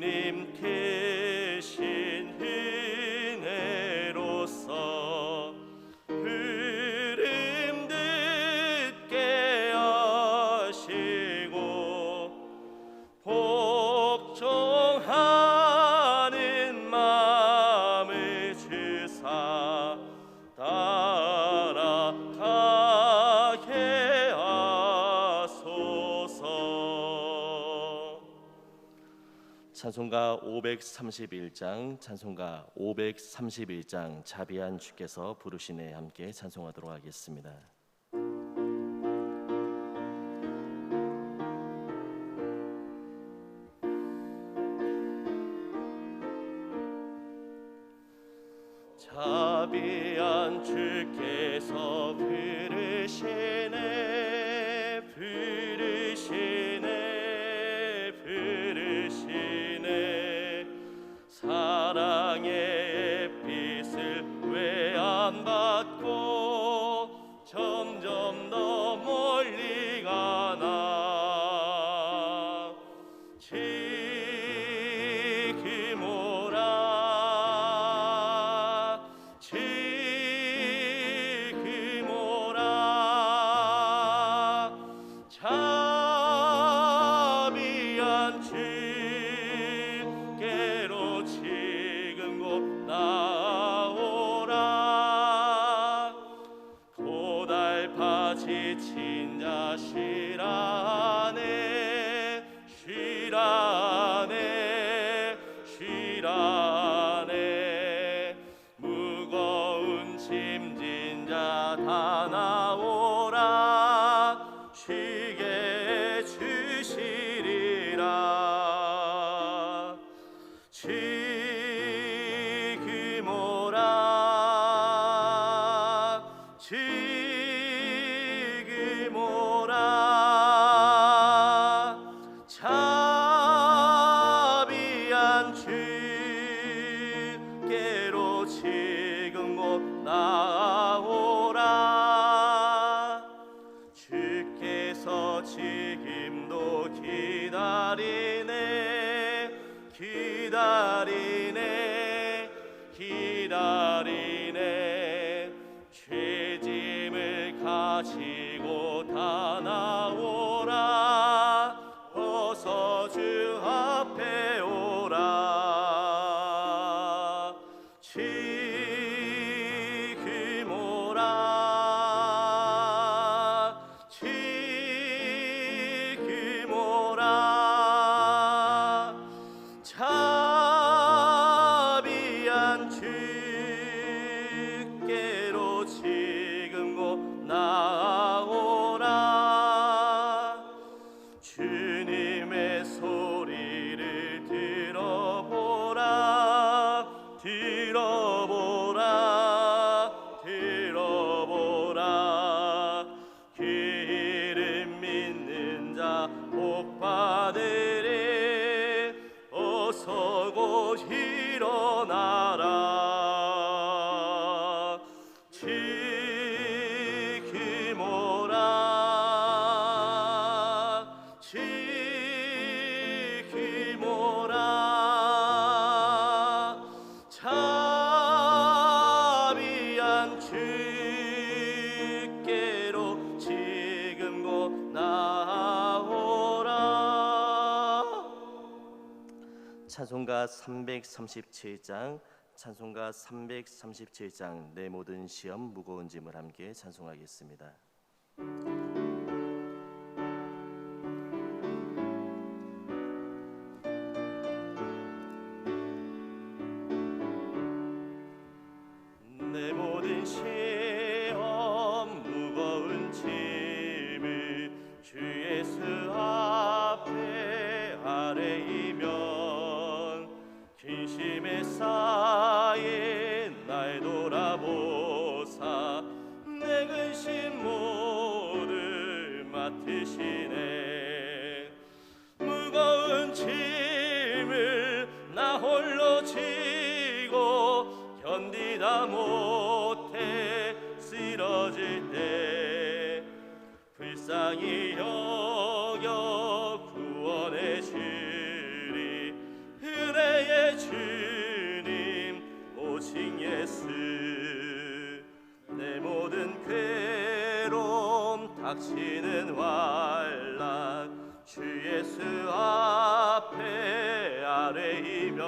주님 계신 은혜로서 부름 듣게 하시고 복종하는 마음을 주사 따라가게 하소서. 찬송가 531장, 찬송가 531장 자비한 주께서 부르시네 함께 찬송하도록 하겠습니다. 자비한 주께서 부르시네 부르시네 부르시네 사랑의 빛을 왜 안 받고 점점 더 멀리 가나 지금 오라 지금 오라 자비한 주께로 지금 곧 나오라 고달파 지친 자 쉬라네 쉬라네 쉬라네 무거운 짐진 자 다 나오라 쉬게 주시리라 지금 오라 지금 오라 자비한 주께로 지금 곧 나오라 주께서 지금도 기다리네 기다리네 기다리네 죄짐을 가지고 다 나오라 어서 주 앞에 오라 지금 오라 지금 오라 자비한 주께로 지금 곧 나오라 주님의 소리를 들어보라 들어보라 들어보라 그 이름 믿는 자 복 받으리 어서 곧 일어나라 지금 오라 지금 오라 자비한 주께로 지금 곧 나오라. 찬송가 337장 찬송가 337장 내 모든 시험 무거운 짐을 함께 찬송하겠습니다. 내 모든 시험 무거운 짐을 주 예수 앞에 아뢰이면 근심에 쌓인 날 돌아보사 내 근심 모두 맡으시네 무거운 짐을 나 홀로 지고 견디다 못해 쓰러질 때 불쌍히 여겨 구원해 주리 닥치는 환난 주 예수 앞에 아뢰이며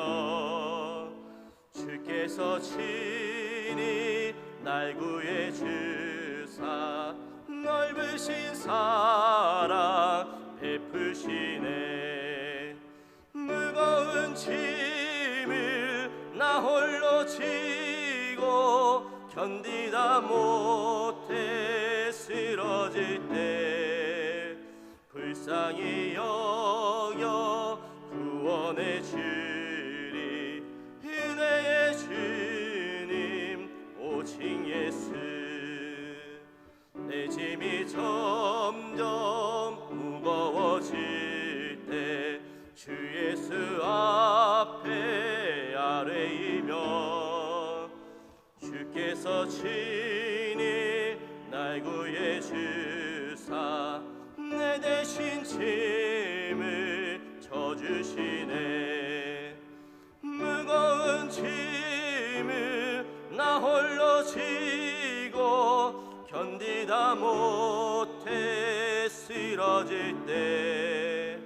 주께서 친히 날 구해 주사 넓으신 사랑 베푸시네. 무거운 짐을 나 홀로 지고 견디다 못해 쓰러질 때 불쌍히 여겨 구원해 주리. 은혜의 주님 오직 예수. 내 짐이 점점 무거워질 때 주 예수 앞에 아뢰이며 주께서 친히 날 구해 주사 내 대신 짐을 져주시네. 무거운 짐을 나 홀로 지고 견디다 못해 쓰러질 때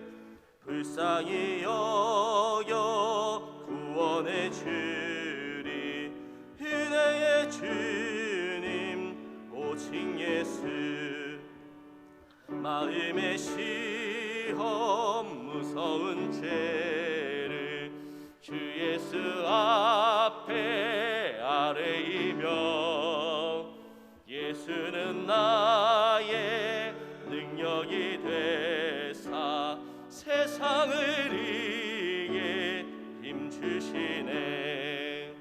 불쌍히 여겨 구원해 주리. 은혜의 주님 오직 예수. 마음의 시험 무서운 죄를 주 예수 앞에 아뢰이며 예수는 나의 능력이 되사 세상을 이기게 힘주시네.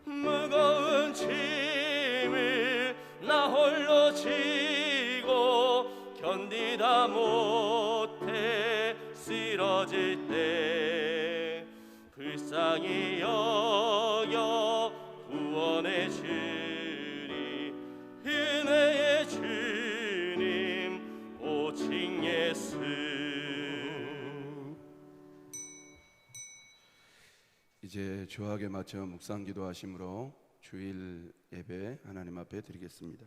무거운 짐을 나 홀로 지고 견디다 못해 쓰러질 때 불쌍히 여겨 구원해 주리. 은혜의 주님 오직 예수. 이제 주하게 맞춰 묵상 기도하심으로 주일 예배 하나님 앞에 드리겠습니다.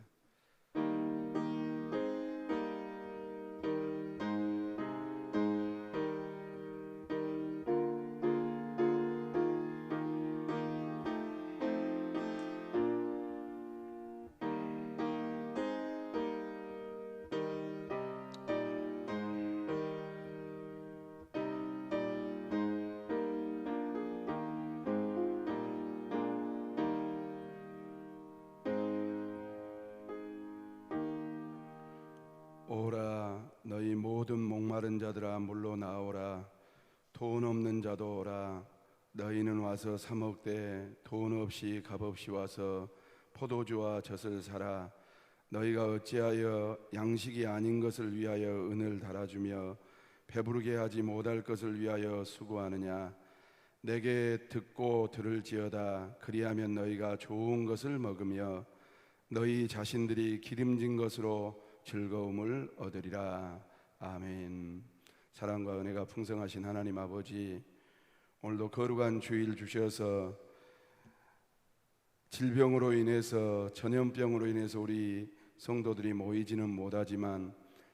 오라 너희 모든 목마른 자들아 물로 나오라. 돈 없는 자도 오라. 너희는 와서 사 먹되 돈 없이 값 없이 와서 포도주와 젖을 사라. 너희가 어찌하여 양식이 아닌 것을 위하여 은을 달아주며 배부르게 하지 못할 것을 위하여 수고하느냐. 내게 듣고 들을지어다. 그리하면 너희가 좋은 것을 먹으며 너희 자신들이 기름진 것으로 즐거움을 얻으리라. 아멘. 사랑과 은혜가 풍성하신 하나님 아버지, 오늘도 거룩한 주일 주셔서 질병으로 인해서 전염병으로 인해서 우리 성도들이 모이지는 못하지만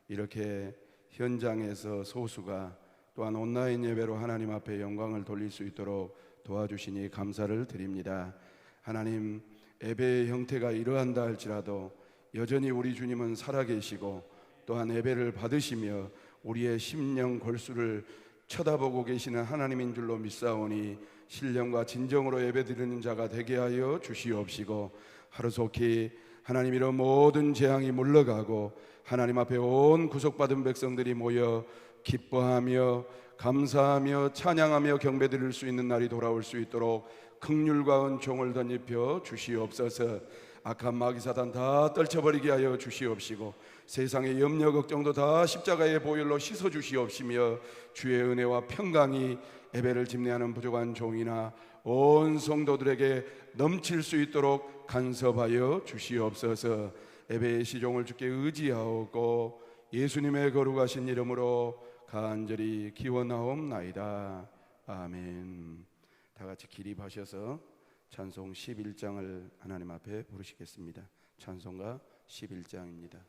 이렇게 현장에서 소수가 또한 온라인 예배로 하나님 앞에 영광을 돌릴 수 있도록 도와주시니 감사를 드립니다. 하나님, 예배의 형태가 이러한다 할지라도 여전히 우리 주님은 살아계시고 또한 예배를 받으시며 우리의 심령 골수를 쳐다보고 계시는 하나님인 줄로 믿사오니 신령과 진정으로 예배드리는 자가 되게 하여 주시옵시고 하루속히 하나님 이런 모든 재앙이 물러가고 하나님 앞에 온 구속받은 백성들이 모여 기뻐하며 감사하며 찬양하며 경배드릴 수 있는 날이 돌아올 수 있도록 긍휼과 은총을 덧입혀 주시옵소서. 악한 마귀 사단 다 떨쳐버리게 하여 주시옵시고 세상의 염려 걱정도 다 십자가의 보혈로 씻어 주시옵시며 주의 은혜와 평강이 예배를 집례하는 부족한 종이나 온 성도들에게 넘칠 수 있도록 간섭하여 주시옵소서. 예배의 시종을 주께 의지하옵고 예수님의 거룩하신 이름으로 간절히 기원하옵나이다. 아멘. 다 같이 기립하셔서 찬송 11장을 하나님 앞에 부르시겠습니다. 찬송가 11장입니다.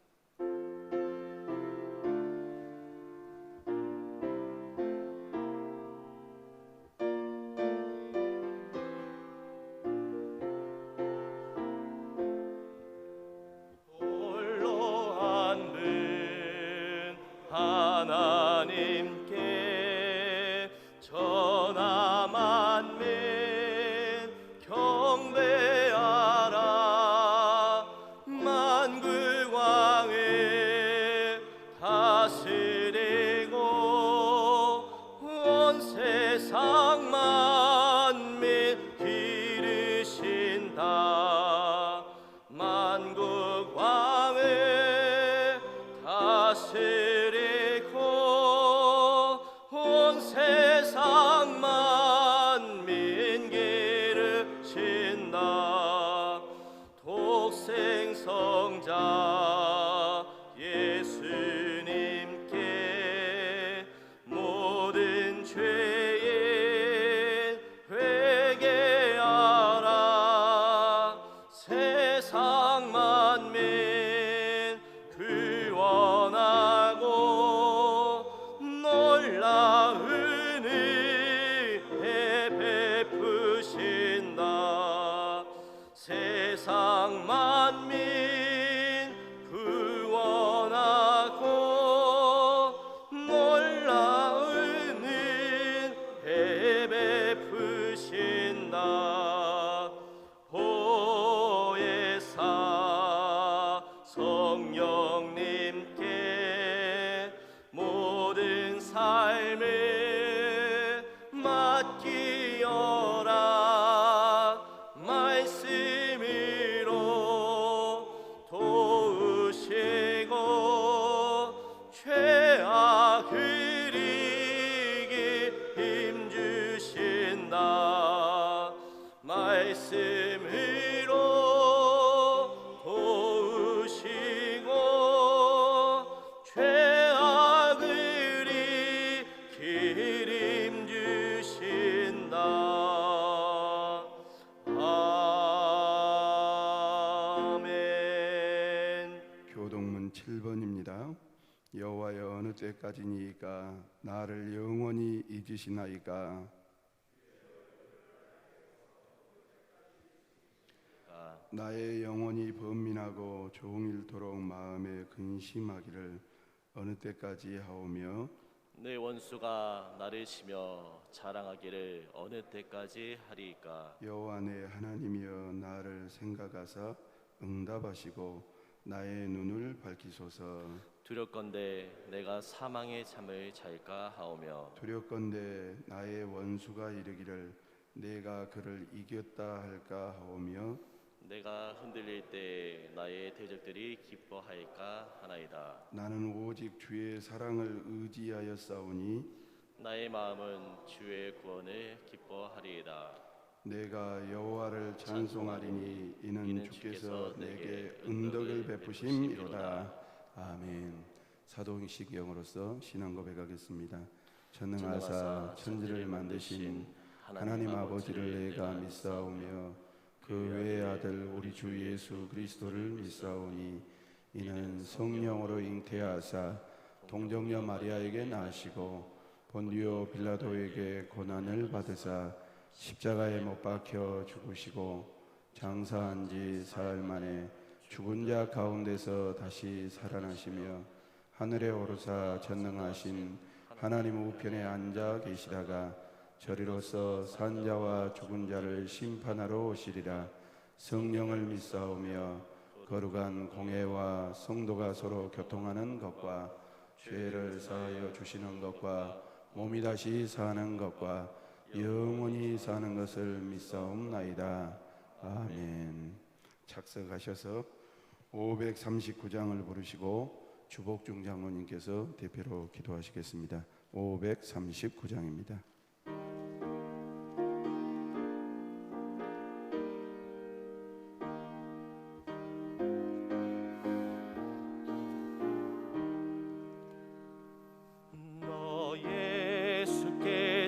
세상 만민 기르신다. 만국 왕을 다스리고 온 세상 만민 기르신다. 독생성자 예수님께 모든 죄인 회개하라. 세상 만민 구원하고 놀라운 은혜 베푸신다. 세상 만민 구원하고 놀라운 은혜 베푸신다. 보혜사 성령님께 모든 삶을 맡기어라. 말씀으로 도우시고 죄악을 이기 힘주신다. 말씀으로 도우시고 죄악을 이기 힘주신다. 아멘. 교동문 7번입니다. 여호와여 어느 때까지니이까 나를 영원히 잊으시나이까. 나의 영혼이 번민하고 종일토록 마음에 근심하기를 어느 때까지 하오며 내 원수가 나를 치며 자랑하기를 어느 때까지 하리이까. 여호와 내 하나님이여 나를 생각하사 응답하시고 나의 눈을 밝히소서. 두렵건대 내가 사망의 잠을 잘까 하오며 두렵건대 나의 원수가 이르기를 내가 그를 이겼다 할까 하오며 내가 흔들릴 때 나의 대적들이 기뻐할까 하나이다. 나는 오직 주의 사랑을 의지하여 싸우니 나의 마음은 주의 구원을 기뻐하리이다. 내가 여호와를 찬송하리니 이는 주께서 내게 은덕을 베푸심이로다. 아멘. 사도행식 영으로서 신앙 고백하겠습니다. 전능하사 천지를 만드신 하나님 아버지를 내가 믿사오며 그 외의 아들 우리 주 예수 그리스도를 믿사오니 이는 성령으로 잉태하사 동정녀 마리아에게 나시고 본디오 빌라도에게 고난을 받으사 십자가에 못 박혀 죽으시고 장사한 지 사흘 만에 죽은 자 가운데서 다시 살아나시며 하늘에 오르사 전능하신 하나님 우편에 앉아 계시다가 저리로서 산자와 죽은 자를 심판하러 오시리라. 성령을 믿사오며 거룩한 공회와 성도가 서로 교통하는 것과 죄를 사하여 주시는 것과 몸이 다시 사는 것과 영원히 사는 것을 믿사옵나이다. 아멘. 착석하셔서 539장을 부르시고 주복중 장로님께서 대표로 기도하시겠습니다. 539장입니다.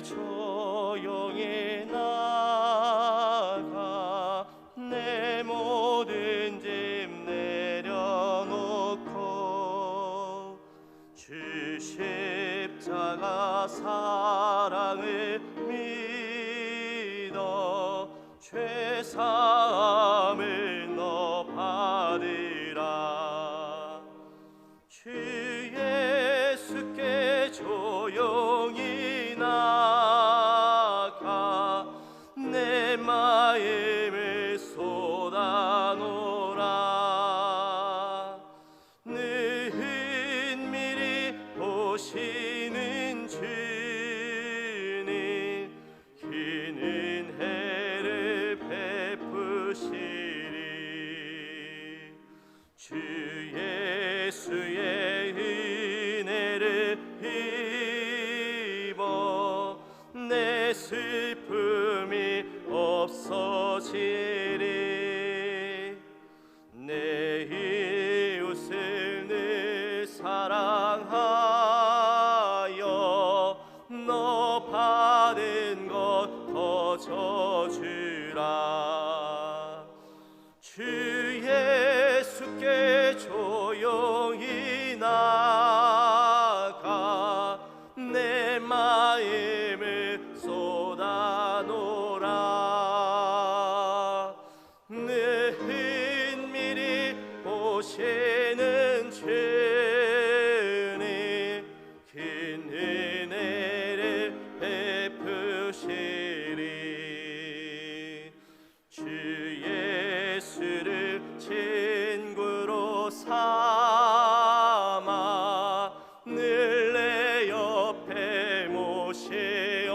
조용히 나가 내 모든 짐 내려놓고 주 십자가 사랑을 믿어 죄 사함을 너 받으라. 주 예수께 조용히 나가 내 마음을 쏟아놓으라. 은밀히 보시는 주님 슬픔이 없어지리. 내 이웃을 늘 사랑하여 너 받은 것 거저 주라. 주 예수께 조용히 나가 내 마음을 쏟아놓으라. 은밀히 보시는 주님 큰 은혜를 베푸시리. 주 예수를 친구로 삼아 늘 내 옆에 모시어라.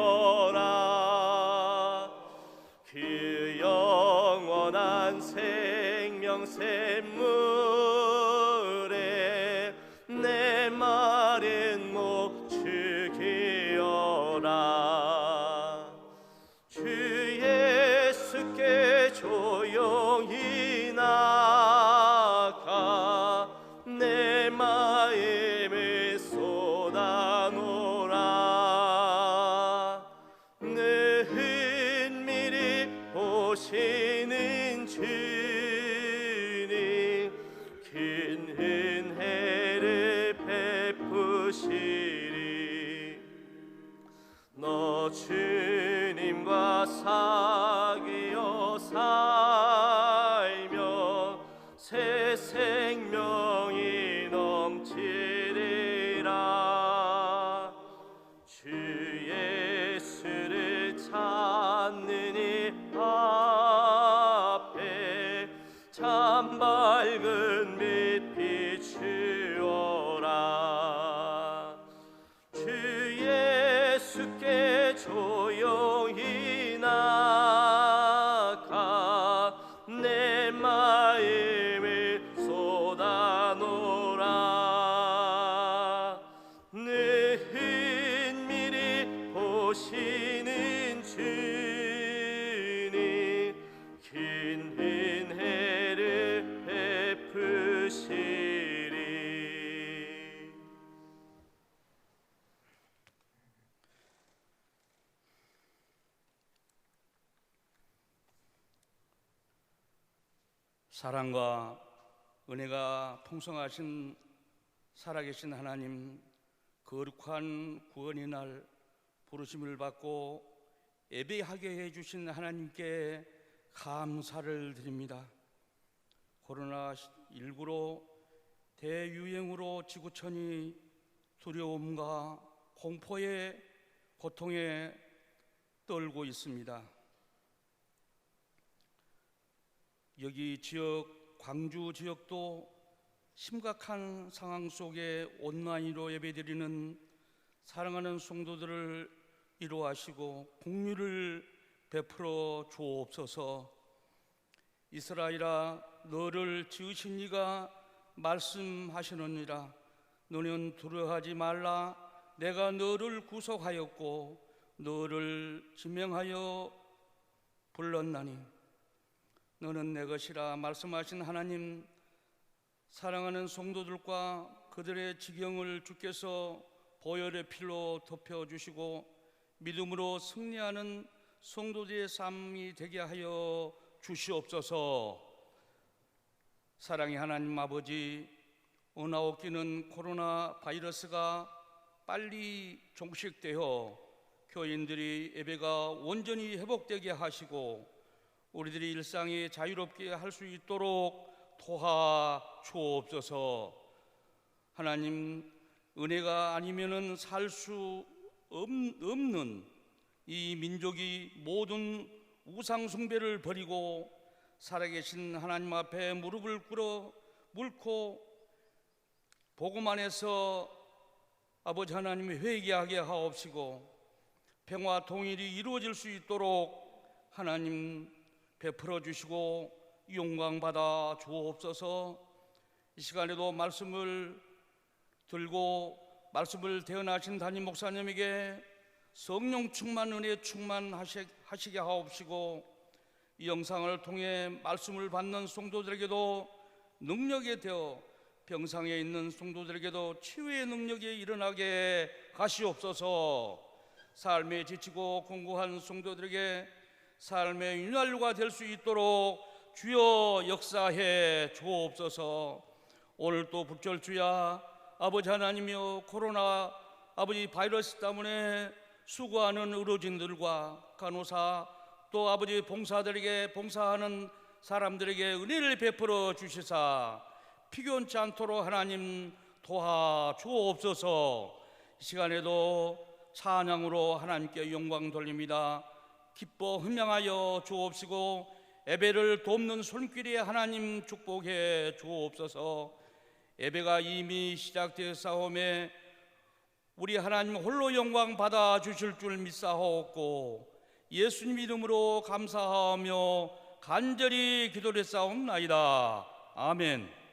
그 영원한 생명 샘물에 내 마른 목 죽이어라. 주 예수께 조용히 나가 내 마음을 쏟아놓으라. 은밀히 보시는 주님 큰 은혜를 베푸시리. 너 주님과 사귀어 살며 새 생명이 넘치리라. 주 예수를 찾는 이 앞에 참 밝은 빛 비추어라. 주 예수께 조용히 나가 내 마음을 쏟아놓으라. 은밀히 보시는 주님 큰 은혜를 베푸시리. 사랑과 은혜가 풍성하신 살아계신 하나님, 거룩한 구원의 날 부르심을 받고 예배하게 해주신 하나님께 감사를 드립니다. 코로나19로 대유행으로 지구촌이 두려움과 공포의 고통에 떨고 있습니다. 여기 지역, 광주 지역도 심각한 상황 속에 온라인으로 예배드리는 사랑하는 성도들을 위로하시고 긍휼을 베풀어 주옵소서. 이스라엘아, 너를 지으신 이가 말씀하시느니라. 너는 두려워하지 말라. 내가 너를 구속하였고 너를 지명하여 불렀나니 너는 내 것이라 말씀하신 하나님, 사랑하는 성도들과 그들의 지경을 주께서 보혈의 피로 덮여주시고 믿음으로 승리하는 성도들의 삶이 되게 하여 주시옵소서. 사랑의 하나님 아버지, 어나웃기는 코로나 바이러스가 빨리 종식되어 교인들이 예배가 온전히 회복되게 하시고 우리들이 일상이 자유롭게 할 수 있도록 도와 주옵소서. 하나님, 은혜가 아니면은 살 수 없는 이 민족이 모든 우상 숭배를 버리고 살아계신 하나님 앞에 무릎을 꿇고 복음 안에서 아버지 하나님이 회개하게 하옵시고 평화 통일이 이루어질 수 있도록 하나님 베풀어 주시고 영광 받아 주옵소서. 이 시간에도 말씀을 들고 말씀을 대언하신 담임 목사님에게 성령 충만 은혜 충만하시게 하옵시고 이 영상을 통해 말씀을 받는 성도들에게도 능력이 되어 병상에 있는 성도들에게도 치유의 능력이 일어나게 하시옵소서. 삶에 지치고 공고한 성도들에게 삶의 윤활유가 될 수 있도록 주여 역사해 주옵소서. 오늘 또 불철주야 아버지 하나님이여, 코로나 아버지 바이러스 때문에 수고하는 의료진들과 간호사 또 아버지 봉사들에게 봉사하는 사람들에게 은혜를 베풀어 주시사 피곤치 않도록 하나님 도와 주옵소서. 이 시간에도 찬양으로 하나님께 영광 돌립니다. 기뻐 흠양하여 주옵시고 예배를 돕는 손길에 하나님 축복해 주옵소서. 예배가 이미 시작되었사오매 우리 하나님 홀로 영광 받아 주실 줄 믿사옵고 예수님 이름으로 감사하며 간절히 기도했사옵나이다. 아멘.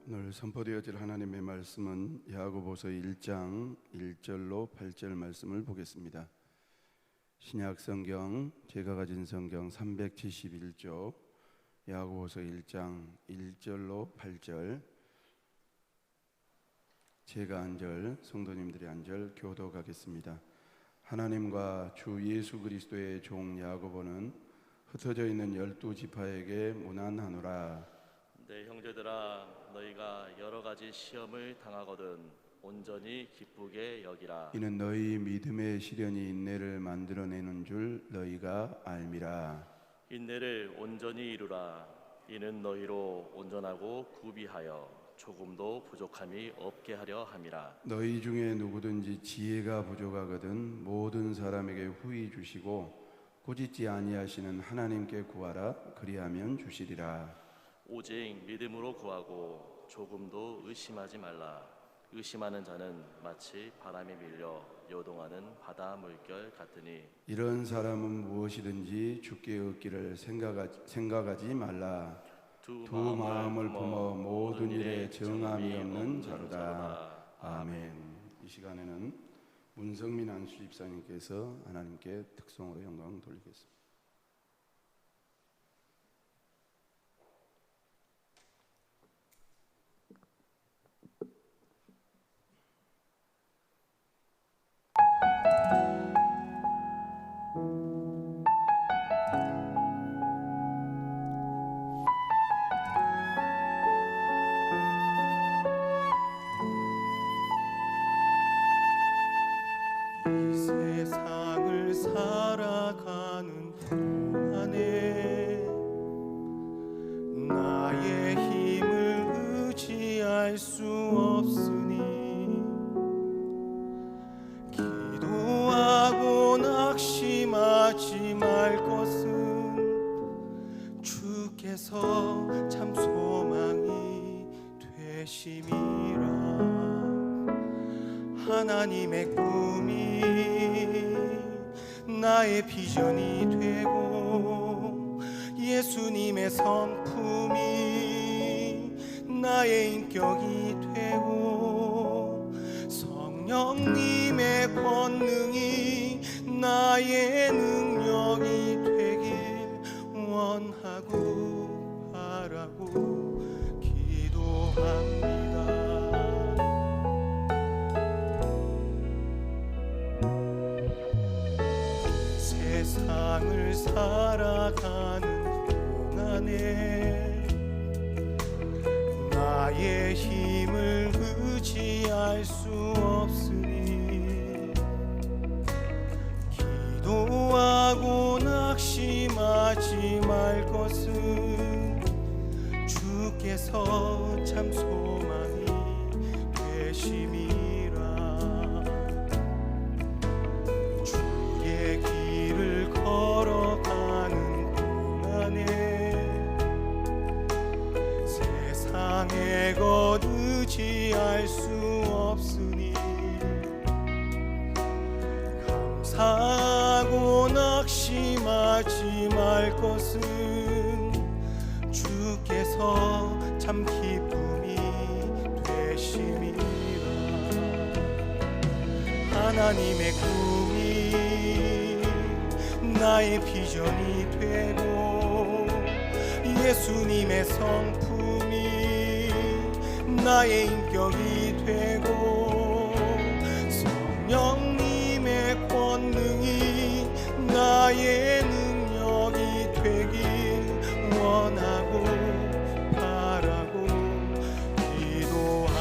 오늘 선포되어질 하나님의 말씀은 야고보서 1장 1절로 8절 말씀을 보겠습니다. 신약 성경 제가 가진 성경 371조 야고보서 1장 1절로 8절, 제가 한 절, 성도님들이 한 절 교독하겠습니다. 하나님과 주 예수 그리스도의 종 야고보는 흩어져 있는 12지파에게 문안하노라. 내 형제들아, 너희가 여러 가지 시험을 당하거든 온전히 기쁘게 여기라. 이는 너희 믿음의 시련이 인내를 만들어내는 줄 너희가 알미라. 인내를 온전히 이루라. 이는 너희로 온전하고 구비하여 조금도 부족함이 없게 하려 함이라. 너희 중에 누구든지 지혜가 부족하거든 모든 사람에게 후히 주시고 꾸짖지 아니하시는 하나님께 구하라. 그리하면 주시리라. 오직 믿음으로 구하고 조금도 의심하지 말라. 의심하는 자는 마치 바람에 밀려 요동하는 바다 물결 같으니 이런 사람은 무엇이든지 주께 얻기를 생각하지 말라. 두 마음을 품어 모든 일에 정함이 없는 자로다. 아멘. 이 시간에는 문성민 안수 집사님께서 하나님께 특송으로 영광 돌리겠습니다. 세상을 살아가는 동안에 나의 힘을 의지할 수 없으니 기도하고 낙심하지 말 것은 주께서 참 소망이 되심이라. 하나님의 꿈이 나의 비전이 되고 예수님의 성품이 나의 인격이 되고 성령님의 권능이 나의 능력이 되길 원하고 바라고 기도합니다. 세상을 살아가는 동안에 나의 힘을 의지할 수 없으니 기도하고 낙심하지 말 것은 주께서 참 소망이 되심이라. 주의 길을 걸어가는 동안에 말 것은 주께서 참 기쁨이 되심이라. 하나님의 꿈이 나의 비전이 되고 예수님의 성품이 나의 인격이 되고 성령님의 권능이 나의 능력이 되길 원하고 바라고 기도합니다.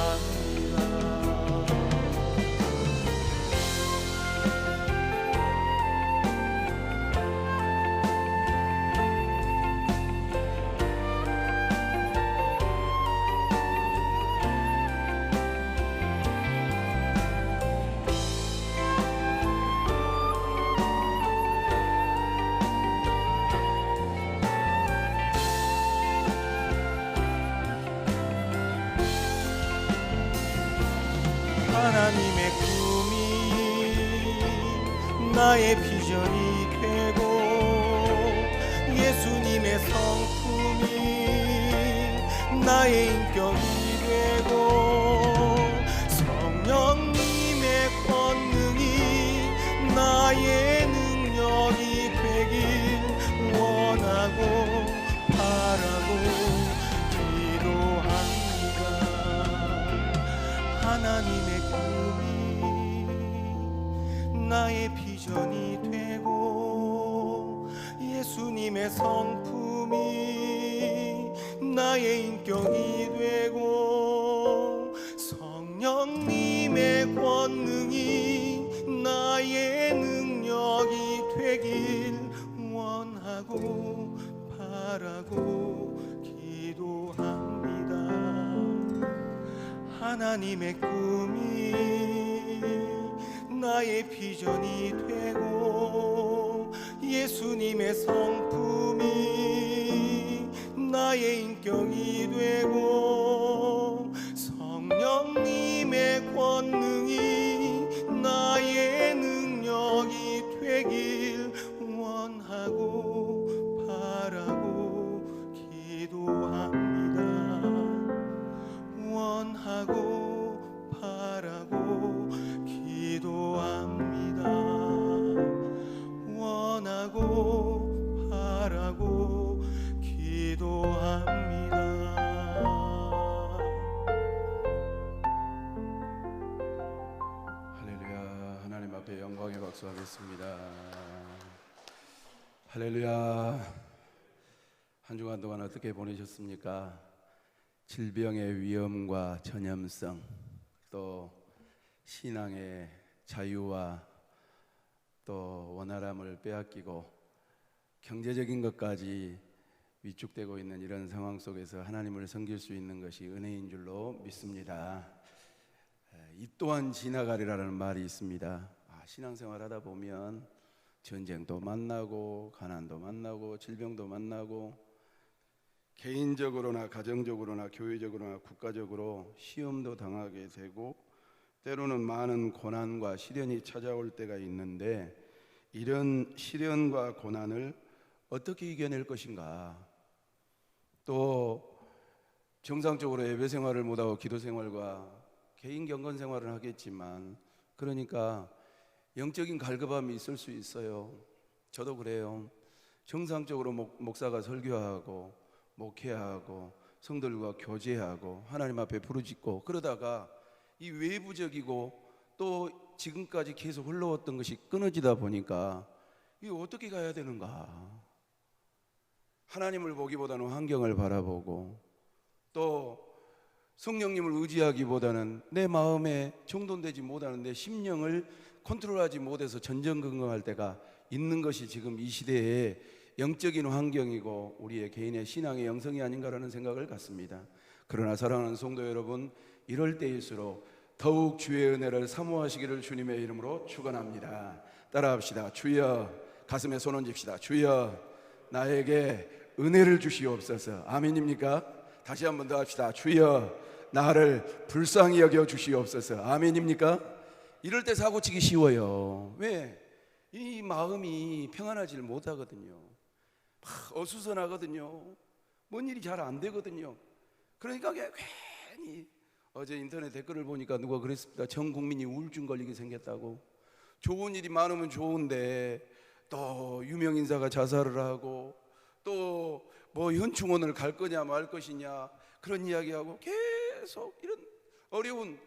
하나님의 꿈이 나의 비전이 되고 예수님의 성품이 나의 인격이 되고 성령님의 권능이 나의 능력이 되길 원하고 바라고 기도합니다. 하나님의 꿈이 나의 비전이 되고 예수님의 성품이 나의 인격이 되고 성령님의 권능이 나의 능력이 되길 원하고 바라고 기도합니다. 하나님의 꿈이 나의 비전이 되고 예수님의 성품이 나의 인격이 되고 성령님의 권능이 나의 능력이 되길 원하고 바라고 기도합니다. 원하고 바라고 기도합니다. 원하고 바라고 기도합니다. 할렐루야. 하나님 앞에 영광의 박수하겠습니다. 할렐루야. 한 주간 동안 어떻게 보내셨습니까? 질병의 위험과 전염성, 또 신앙의 자유와 또 원활함을 빼앗기고 경제적인 것까지 위축되고 있는 이런 상황 속에서 하나님을 섬길 수 있는 것이 은혜인 줄로 믿습니다. 이 또한 지나가리라는 말이 있습니다. 신앙생활 하다 보면 전쟁도 만나고 가난도 만나고 질병도 만나고 개인적으로나 가정적으로나 교회적으로나 국가적으로 시험도 당하게 되고 때로는 많은 고난과 시련이 찾아올 때가 있는데 이런 시련과 고난을 어떻게 이겨낼 것인가? 또 정상적으로 예배 생활을 못하고 기도 생활과 개인 경건 생활을 하겠지만 그러니까 영적인 갈급함이 있을 수 있어요. 저도 그래요. 정상적으로 목사가 설교하고 목회하고 성도들과 교제하고 하나님 앞에 부르짖고 그러다가 이 외부적이고 또 지금까지 계속 흘러왔던 것이 끊어지다 보니까 이거 어떻게 가야 되는가? 하나님을 보기보다는 환경을 바라보고 또 성령님을 의지하기보다는 내 마음에 정돈되지 못하는 내 심령을 컨트롤하지 못해서 전전긍긍할 때가 있는 것이 지금 이 시대의 영적인 환경이고 우리의 개인의 신앙의 영성이 아닌가라는 생각을 갖습니다. 그러나 사랑하는 성도 여러분, 이럴 때일수록 더욱 주의 은혜를 사모하시기를 주님의 이름으로 축원합니다. 따라합시다. 주여, 가슴에 손 얹읍시다. 주여, 나에게 은혜를 주시옵소서. 아멘입니까? 다시 한 번 더 합시다. 주여, 나를 불쌍히 여겨 주시옵소서. 아멘입니까? 이럴 때 사고치기 쉬워요. 왜? 이 마음이 평안하지를 못하거든요. 어수선하거든요. 뭔 일이 잘 안 되거든요. 그러니까 괜히 어제 인터넷 댓글을 보니까 누가 그랬습니다. 전 국민이 우울증 걸리게 생겼다고. 좋은 일이 많으면 좋은데 또 유명 인사가 자살을 하고 또 뭐 현충원을 갈 거냐 말 것이냐 그런 이야기하고 계속 이런 어려운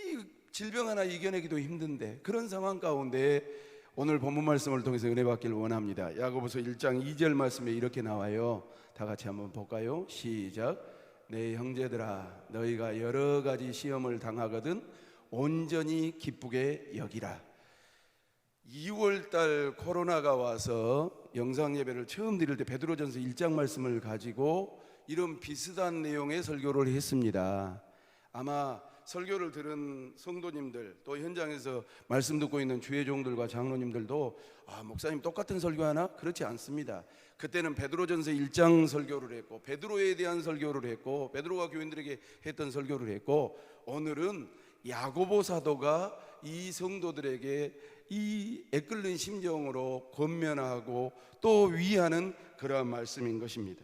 이 질병 하나 이겨내기도 힘든데 그런 상황 가운데 오늘 본문 말씀을 통해서 은혜 받기를 원합니다. 야고보서 1장 2절 말씀에 이렇게 나와요. 다 같이 한번 볼까요? 시작. 내 형제들아 너희가 여러 가지 시험을 당하거든 온전히 기쁘게 여기라. 2월달 코로나가 와서 영상 예배를 처음 드릴 때 베드로전서 1장 말씀을 가지고 이런 비슷한 내용의 설교를 했습니다. 아마 설교를 들은 성도님들 또 현장에서 말씀 듣고 있는 주의 종들과 장로님들도 목사님 똑같은 설교하나? 그렇지 않습니다. 그때는 베드로전서 1장 설교를 했고 베드로에 대한 설교를 했고 베드로가 교인들에게 했던 설교를 했고 오늘은 야고보 사도가 이 성도들에게 이 애끓는 심정으로 권면하고 또 위하는 그러한 말씀인 것입니다.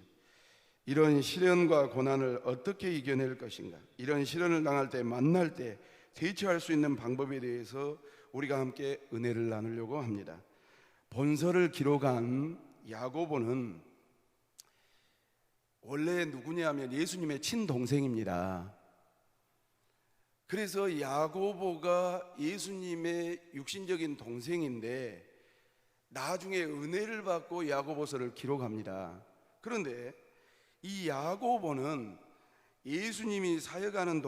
이런 시련과 고난을 어떻게 이겨낼 것인가, 이런 시련을 당할 때 만날 때 대처할 수 있는 방법에 대해서 우리가 함께 은혜를 나누려고 합니다. 본서를 기록한 야고보는 원래 누구냐 하면 예수님의 친동생입니다. 그래서 야고보가 예수님의 육신적인 동생인데 나중에 은혜를 받고 야고보서를 기록합니다. 그런데 이 야고보는 예수님이 사역하는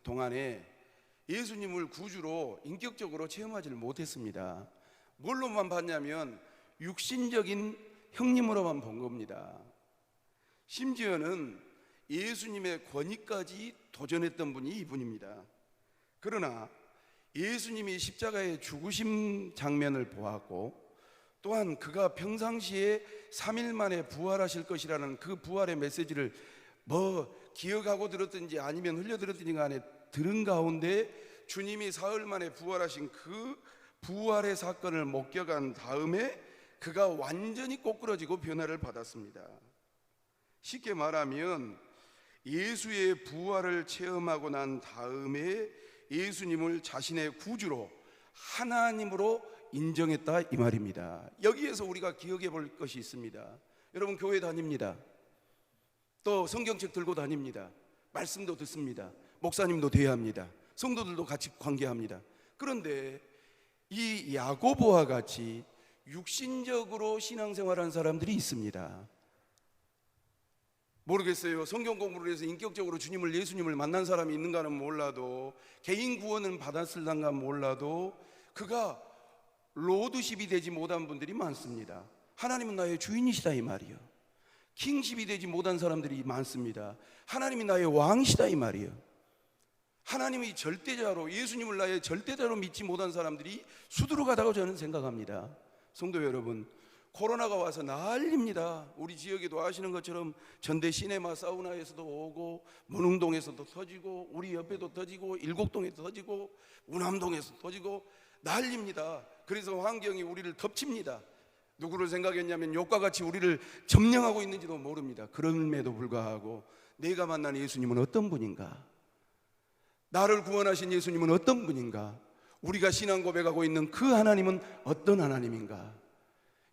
동안에 예수님을 구주로 인격적으로 체험하지를 못했습니다. 뭘로만 봤냐면 육신적인 형님으로만 본 겁니다. 심지어는 예수님의 권위까지 도전했던 분이 이분입니다. 그러나 예수님이 십자가의 죽으심 장면을 보았고 또한 그가 평상시에 3일 만에 부활하실 것이라는 그 부활의 메시지를 기억하고 들었든지 아니면 흘려들었든지 간에 들은 가운데 주님이 사흘 만에 부활하신 그 부활의 사건을 목격한 다음에 그가 완전히 꼬꾸라지고 변화를 받았습니다. 쉽게 말하면 예수의 부활을 체험하고 난 다음에 예수님을 자신의 구주로 하나님으로 인정했다 이 말입니다. 여기에서 우리가 기억해 볼 것이 있습니다. 여러분 교회 다닙니다. 또 성경책 들고 다닙니다. 말씀도 듣습니다. 목사님도 대합니다. 성도들도 같이 관계합니다. 그런데 이 야고보와 같이 육신적으로 신앙생활하는 사람들이 있습니다. 모르겠어요. 성경 공부를 해서 인격적으로 예수님을 만난 사람이 있는가는 몰라도 개인 구원은 받았을란가 몰라도 그가 로드십이 되지 못한 분들이 많습니다. 하나님은 나의 주인이시다 이 말이요. 킹십이 되지 못한 사람들이 많습니다. 하나님이 나의 왕이시다 이 말이요. 하나님이 절대자로 예수님을 나의 절대자로 믿지 못한 사람들이 수두룩하다고 저는 생각합니다. 성도 여러분, 코로나가 와서 난립니다. 우리 지역에도 아시는 것처럼 전대 시네마 사우나에서도 오고 문흥동에서도 터지고 우리 옆에도 터지고 일곡동에도 터지고 우남동에서 터지고 난립니다. 그래서 환경이 우리를 덮칩니다. 누구를 생각했냐면 욕과 같이 우리를 점령하고 있는지도 모릅니다. 그럼에도 불구하고 내가 만난 예수님은 어떤 분인가? 나를 구원하신 예수님은 어떤 분인가? 우리가 신앙 고백하고 있는 그 하나님은 어떤 하나님인가?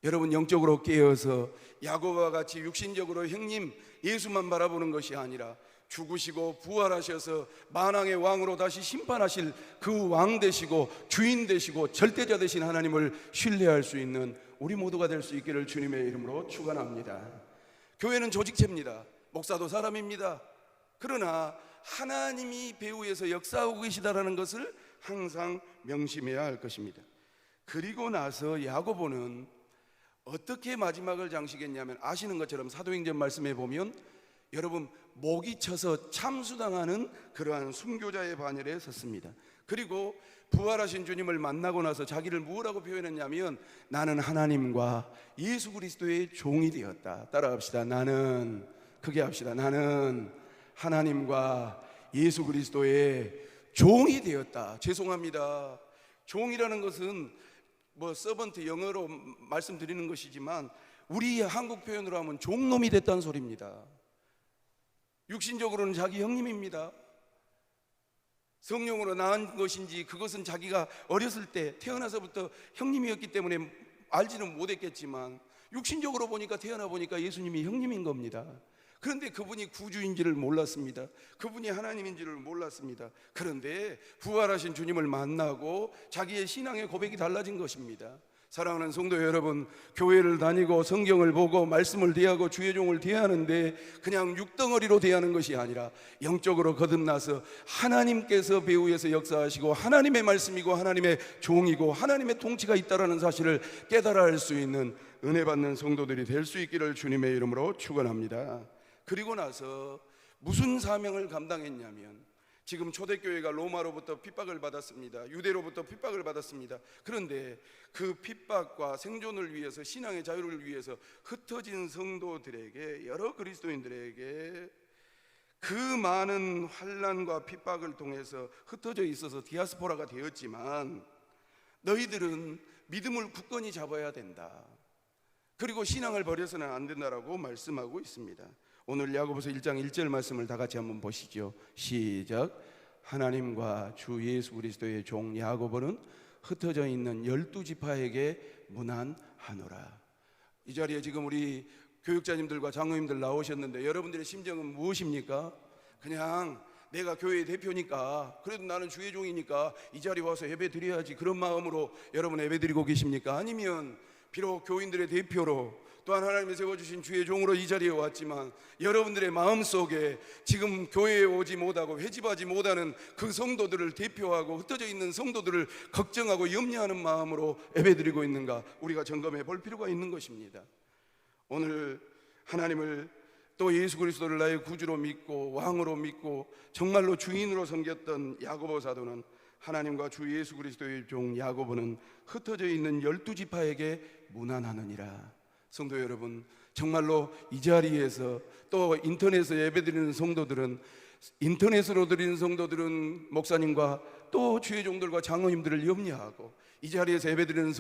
여러분 영적으로 깨어서 야고보와 같이 육신적으로 형님 예수만 바라보는 것이 아니라 죽으시고 부활하셔서 만왕의 왕으로 다시 심판하실 그 왕 되시고 주인 되시고 절대자 되신 하나님을 신뢰할 수 있는 우리 모두가 될 수 있기를 주님의 이름으로 축원합니다. 교회는 조직체입니다. 목사도 사람입니다. 그러나 하나님이 배후에서 역사하고 계시다라는 것을 항상 명심해야 할 것입니다. 그리고 나서 야고보는 어떻게 마지막을 장식했냐면 아시는 것처럼 사도행전 말씀에 보면 여러분 목이 쳐서 참수당하는 그러한 순교자의 반열에 섰습니다. 그리고 부활하신 주님을 만나고 나서 자기를 뭐라고 표현했냐면 나는 하나님과 예수 그리스도의 종이 되었다. 따라합시다. 나는 크게 합시다. 나는 하나님과 예수 그리스도의 종이 되었다. 죄송합니다. 종이라는 것은 서번트 영어로 말씀드리는 것이지만 우리 한국 표현으로 하면 종놈이 됐다는 소리입니다. 육신적으로는 자기 형님입니다. 성령으로 낳은 것인지 그것은 자기가 어렸을 때 태어나서부터 형님이었기 때문에 알지는 못했겠지만 육신적으로 보니까 태어나 보니까 예수님이 형님인 겁니다. 그런데 그분이 구주인지를 몰랐습니다. 그분이 하나님인지를 몰랐습니다. 그런데 부활하신 주님을 만나고 자기의 신앙의 고백이 달라진 것입니다. 사랑하는 성도 여러분, 교회를 다니고 성경을 보고 말씀을 대하고 주의 종을 대하는데 그냥 육덩어리로 대하는 것이 아니라 영적으로 거듭나서 하나님께서 배후에서 역사하시고 하나님의 말씀이고 하나님의 종이고 하나님의 통치가 있다는 사실을 깨달아 할 수 있는 은혜 받는 성도들이 될 수 있기를 주님의 이름으로 축원합니다. 그리고 나서 무슨 사명을 감당했냐면, 지금 초대교회가 로마로부터 핍박을 받았습니다. 유대로부터 핍박을 받았습니다. 그런데 그 핍박과 생존을 위해서, 신앙의 자유를 위해서 흩어진 성도들에게, 여러 그리스도인들에게 그 많은 환난과 핍박을 통해서 흩어져 있어서 디아스포라가 되었지만, 너희들은 믿음을 굳건히 잡아야 된다. 그리고 신앙을 버려서는 안 된다라고 말씀하고 있습니다. 오늘 야고보서 1장 1절 말씀을 다 같이 한번 보시죠. 시작. 하나님과 주 예수 그리스도의 종 야고보는 흩어져 있는 12지파에게 문안하노라. 이 자리에 지금 우리 교육자님들과 장로님들 나오셨는데 여러분들의 심정은 무엇입니까? 그냥 내가 교회의 대표니까, 그래도 나는 주의 종이니까 이 자리에 와서 예배 드려야지, 그런 마음으로 여러분 예배 드리고 계십니까? 아니면 비록 교인들의 대표로 또한 하나님이 세워주신 주의 종으로 이 자리에 왔지만 여러분들의 마음속에 지금 교회에 오지 못하고 회집하지 못하는 그 성도들을 대표하고 흩어져 있는 성도들을 걱정하고 염려하는 마음으로 예배드리고 있는가, 우리가 점검해 볼 필요가 있는 것입니다. 오늘 하나님을 또 예수 그리스도를 나의 구주로 믿고 왕으로 믿고 정말로 주인으로 섬겼던 야고보 사도는, 하나님과 주 예수 그리스도의 종 야고보는 흩어져 있는 12지파에게 문안하느니라. 성도 여러분, 정말로 이 자리에서 또 인터넷에 예배드리는 성도들은, 인터넷으로 드리는 성도들은 목사님과 또 주의 종들과 장로님들을 염려하고, 이 자리에서 예배드리는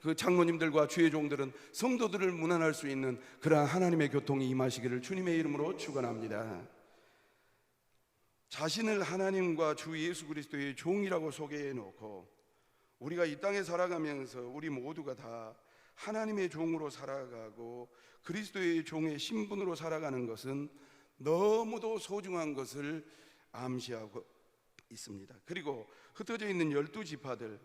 그 장로님들과 주의 종들은 성도들을 문안할 수 있는 그러한 하나님의 교통이 임하시기를 주님의 이름으로 축원합니다. 자신을 하나님과 주 예수 그리스도의 종이라고 소개해 놓고 우리가 이 땅에 살아가면서 우리 모두가 다 하나님의 종으로 살아가고 그리스도의 종의 신분으로 살아가는 것은 너무도 소중한 것을 암시하고 있습니다. 그리고 흩어져 있는 12지파들,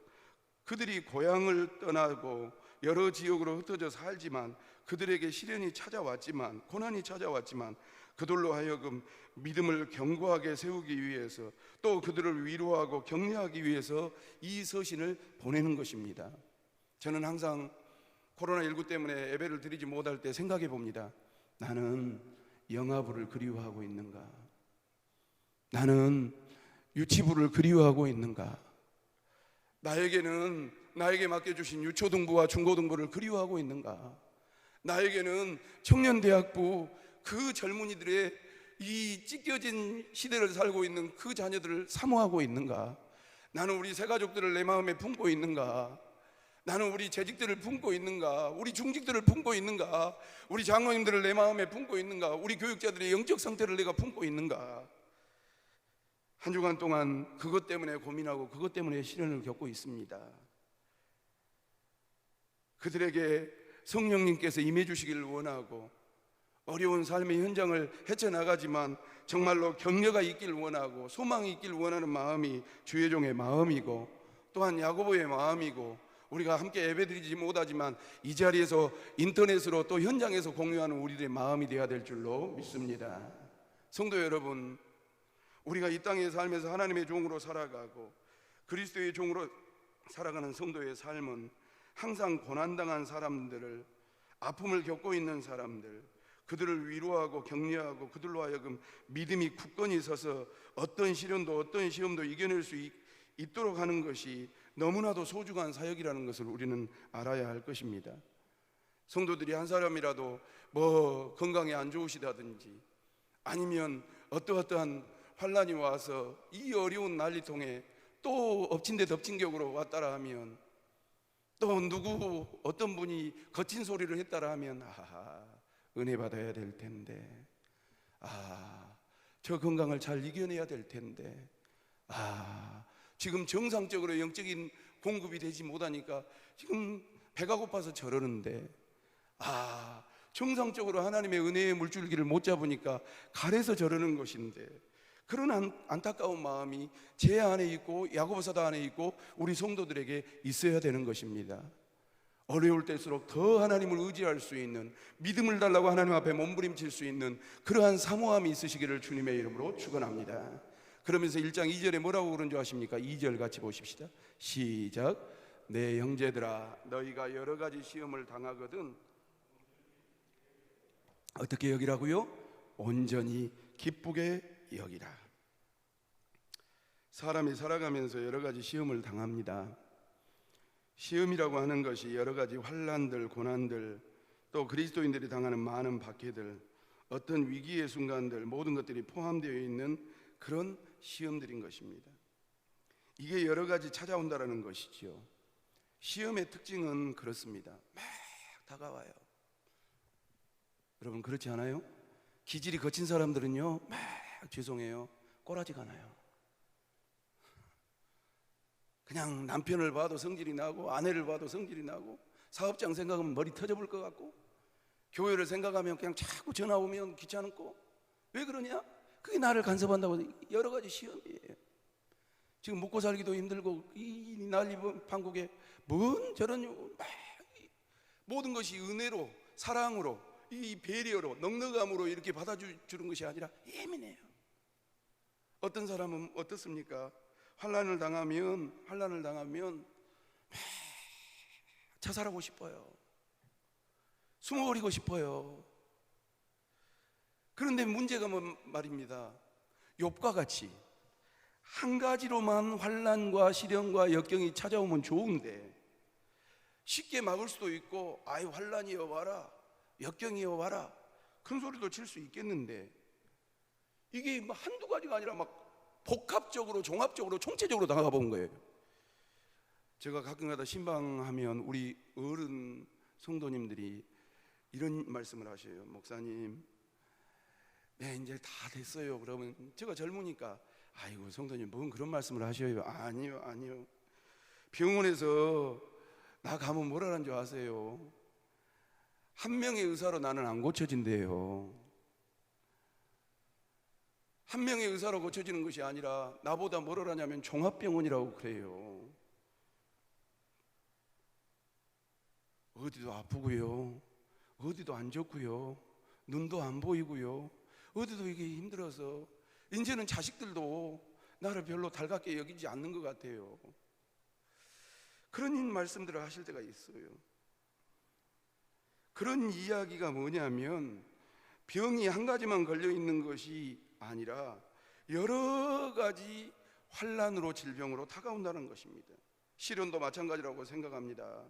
그들이 고향을 떠나고 여러 지역으로 흩어져 살지만 그들에게 시련이 찾아왔지만, 고난이 찾아왔지만 그들로 하여금 믿음을 견고하게 세우기 위해서, 또 그들을 위로하고 격려하기 위해서 이 서신을 보내는 것입니다. 저는 항상 코로나19 때문에 예배를 드리지 못할 때 생각해 봅니다. 나는 영아부를 그리워하고 있는가? 나는 유치부를 그리워하고 있는가? 나에게 맡겨주신 유초등부와 중고등부를 그리워하고 있는가? 나에게는 청년대학부, 그 젊은이들의 이 찢겨진 시대를 살고 있는 그 자녀들을 사모하고 있는가? 나는 우리 새가족들을 내 마음에 품고 있는가? 나는 우리 재직들을 품고 있는가? 우리 중직들을 품고 있는가? 우리 장로님들을 내 마음에 품고 있는가? 우리 교육자들의 영적 상태를 내가 품고 있는가? 한 주간 동안 그것 때문에 고민하고 그것 때문에 시련을 겪고 있습니다. 그들에게 성령님께서 임해 주시기를 원하고, 어려운 삶의 현장을 헤쳐나가지만 정말로 격려가 있길 원하고 소망이 있길 원하는 마음이 주의 종의 마음이고, 또한 야고보의 마음이고, 우리가 함께 예배드리지 못하지만 이 자리에서 인터넷으로 또 현장에서 공유하는 우리들의 마음이 되어야 될 줄로 믿습니다. 성도 여러분, 우리가 이 땅에 살면서 하나님의 종으로 살아가고 그리스도의 종으로 살아가는 성도의 삶은 항상 고난당한 사람들을, 아픔을 겪고 있는 사람들, 그들을 위로하고 격려하고 그들로 하여금 믿음이 굳건히 서서 어떤 시련도 어떤 시험도 이겨낼 수 있도록 하는 것이 너무나도 소중한 사역이라는 것을 우리는 알아야 할 것입니다. 성도들이 한 사람이라도 건강이 안 좋으시다든지 아니면 어떠한 환난이 와서 이 어려운 난리통에 또 엎친 데 덮친 격으로 왔다라 하면 또 누구 어떤 분이 거친 소리를 했다라 하면 은혜 받아야 될 텐데, 저 건강을 잘 이겨내야 될 텐데, 지금 정상적으로 영적인 공급이 되지 못하니까 지금 배가 고파서 저러는데, 정상적으로 하나님의 은혜의 물줄기를 못 잡으니까 가래서 저러는 것인데, 그런 안타까운 마음이 제 안에 있고 야고보서도 안에 있고 우리 성도들에게 있어야 되는 것입니다. 어려울 때일수록 더 하나님을 의지할 수 있는, 믿음을 달라고 하나님 앞에 몸부림칠 수 있는 그러한 사모함이 있으시기를 주님의 이름으로 축원합니다. 그러면서 1장 2절에 뭐라고 그런 줄 아십니까? 2절 같이 보십시다. 시작. 내 형제들아, 너희가 여러 가지 시험을 당하거든 어떻게 여기라고요? 온전히 기쁘게 여기라. 사람이 살아가면서 여러 가지 시험을 당합니다. 시험이라고 하는 것이 여러 가지 환난들, 고난들, 또 그리스도인들이 당하는 많은 박해들, 어떤 위기의 순간들, 모든 것들이 포함되어 있는 그런 시험들인 것입니다. 이게 여러 가지 찾아온다라는 것이죠. 시험의 특징은 그렇습니다. 막 다가와요. 여러분 그렇지 않아요? 기질이 거친 사람들은요, 막 죄송해요, 꼬라지가 나요. 그냥 남편을 봐도 성질이 나고, 아내를 봐도 성질이 나고, 사업장 생각하면 머리 터져볼 것 같고, 교회를 생각하면 그냥 자꾸 전화 오면 귀찮고. 왜 그러냐? 그게 나를 간섭한다고. 여러 가지 시험이에요. 지금 먹고 살기도 힘들고, 이 난리 판국에 뭔 저런 모든 것이 은혜로, 사랑으로, 이 배려로, 넉넉함으로 이렇게 받아주는 것이 아니라 예민해요. 어떤 사람은 어떻습니까? 환난을 당하면 자살하고 싶어요. 숨어버리고 싶어요. 그런데 문제가 말입니다. 욥과 같이 한 가지로만 환난과 시련과 역경이 찾아오면 좋은데, 쉽게 막을 수도 있고, 환난이여 와라, 역경이여 와라, 큰 소리도 칠 수 있겠는데, 이게 한두 가지가 아니라 막 복합적으로, 종합적으로, 총체적으로 다가가 본 거예요. 제가 가끔가다 신방하면 우리 어른 성도님들이 이런 말씀을 하셔요. 목사님, 네, 이제 다 됐어요. 그러면 제가 젊으니까, 아이고 성도님 뭔 그런 말씀을 하셔요. 아니요. 병원에서 나 가면 뭐라는 줄 아세요? 한 명의 의사로 나는 안 고쳐진대요. 한 명의 의사로 고쳐지는 것이 아니라 나보다 뭐라냐면 종합병원이라고 그래요. 어디도 아프고요, 어디도 안 좋고요, 눈도 안 보이고요, 어디도 이게 힘들어서 이제는 자식들도 나를 별로 달갑게 여기지 않는 것 같아요. 그런 말씀들을 하실 때가 있어요. 그런 이야기가 뭐냐면, 병이 한 가지만 걸려 있는 것이 아니라 여러 가지 환난으로, 질병으로 다가온다는 것입니다. 시련도 마찬가지라고 생각합니다.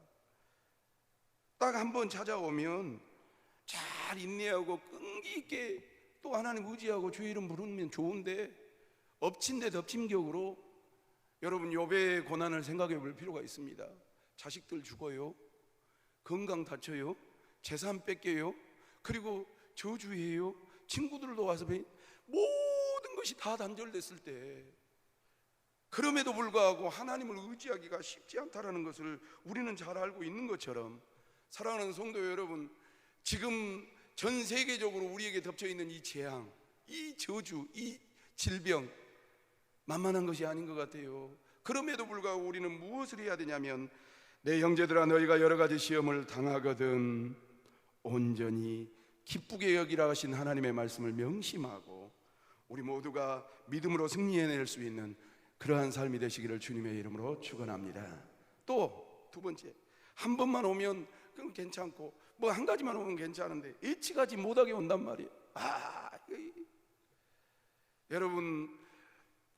딱 한 번 찾아오면 잘 인내하고 끈기 있게 또 하나님 의지하고 주의 이름 부르면 좋은데, 엎친 데 덮친 격으로 여러분 욥의 고난을 생각해 볼 필요가 있습니다. 자식들 죽어요, 건강 다쳐요, 재산 뺏겨요, 그리고 저주해요, 친구들도 와서 모든 것이 다 단절됐을 때, 그럼에도 불구하고 하나님을 의지하기가 쉽지 않다는 것을 우리는 잘 알고 있는 것처럼, 사랑하는 성도 여러분, 지금 전 세계적으로 우리에게 덮쳐있는 이 재앙, 이 저주, 이 질병 만만한 것이 아닌 것 같아요. 그럼에도 불구하고 우리는 무엇을 해야 되냐면, 내 형제들아, 너희가 여러 가지 시험을 당하거든 온전히 기쁘게 여기라 하신 하나님의 말씀을 명심하고, 우리 모두가 믿음으로 승리해낼 수 있는 그러한 삶이 되시기를 주님의 이름으로 축원합니다. 또 두 번째, 한 번만 오면 그건 괜찮고, 뭐 한 가지만 오면 괜찮은데 예측하지 못하게 온단 말이에요. 여러분,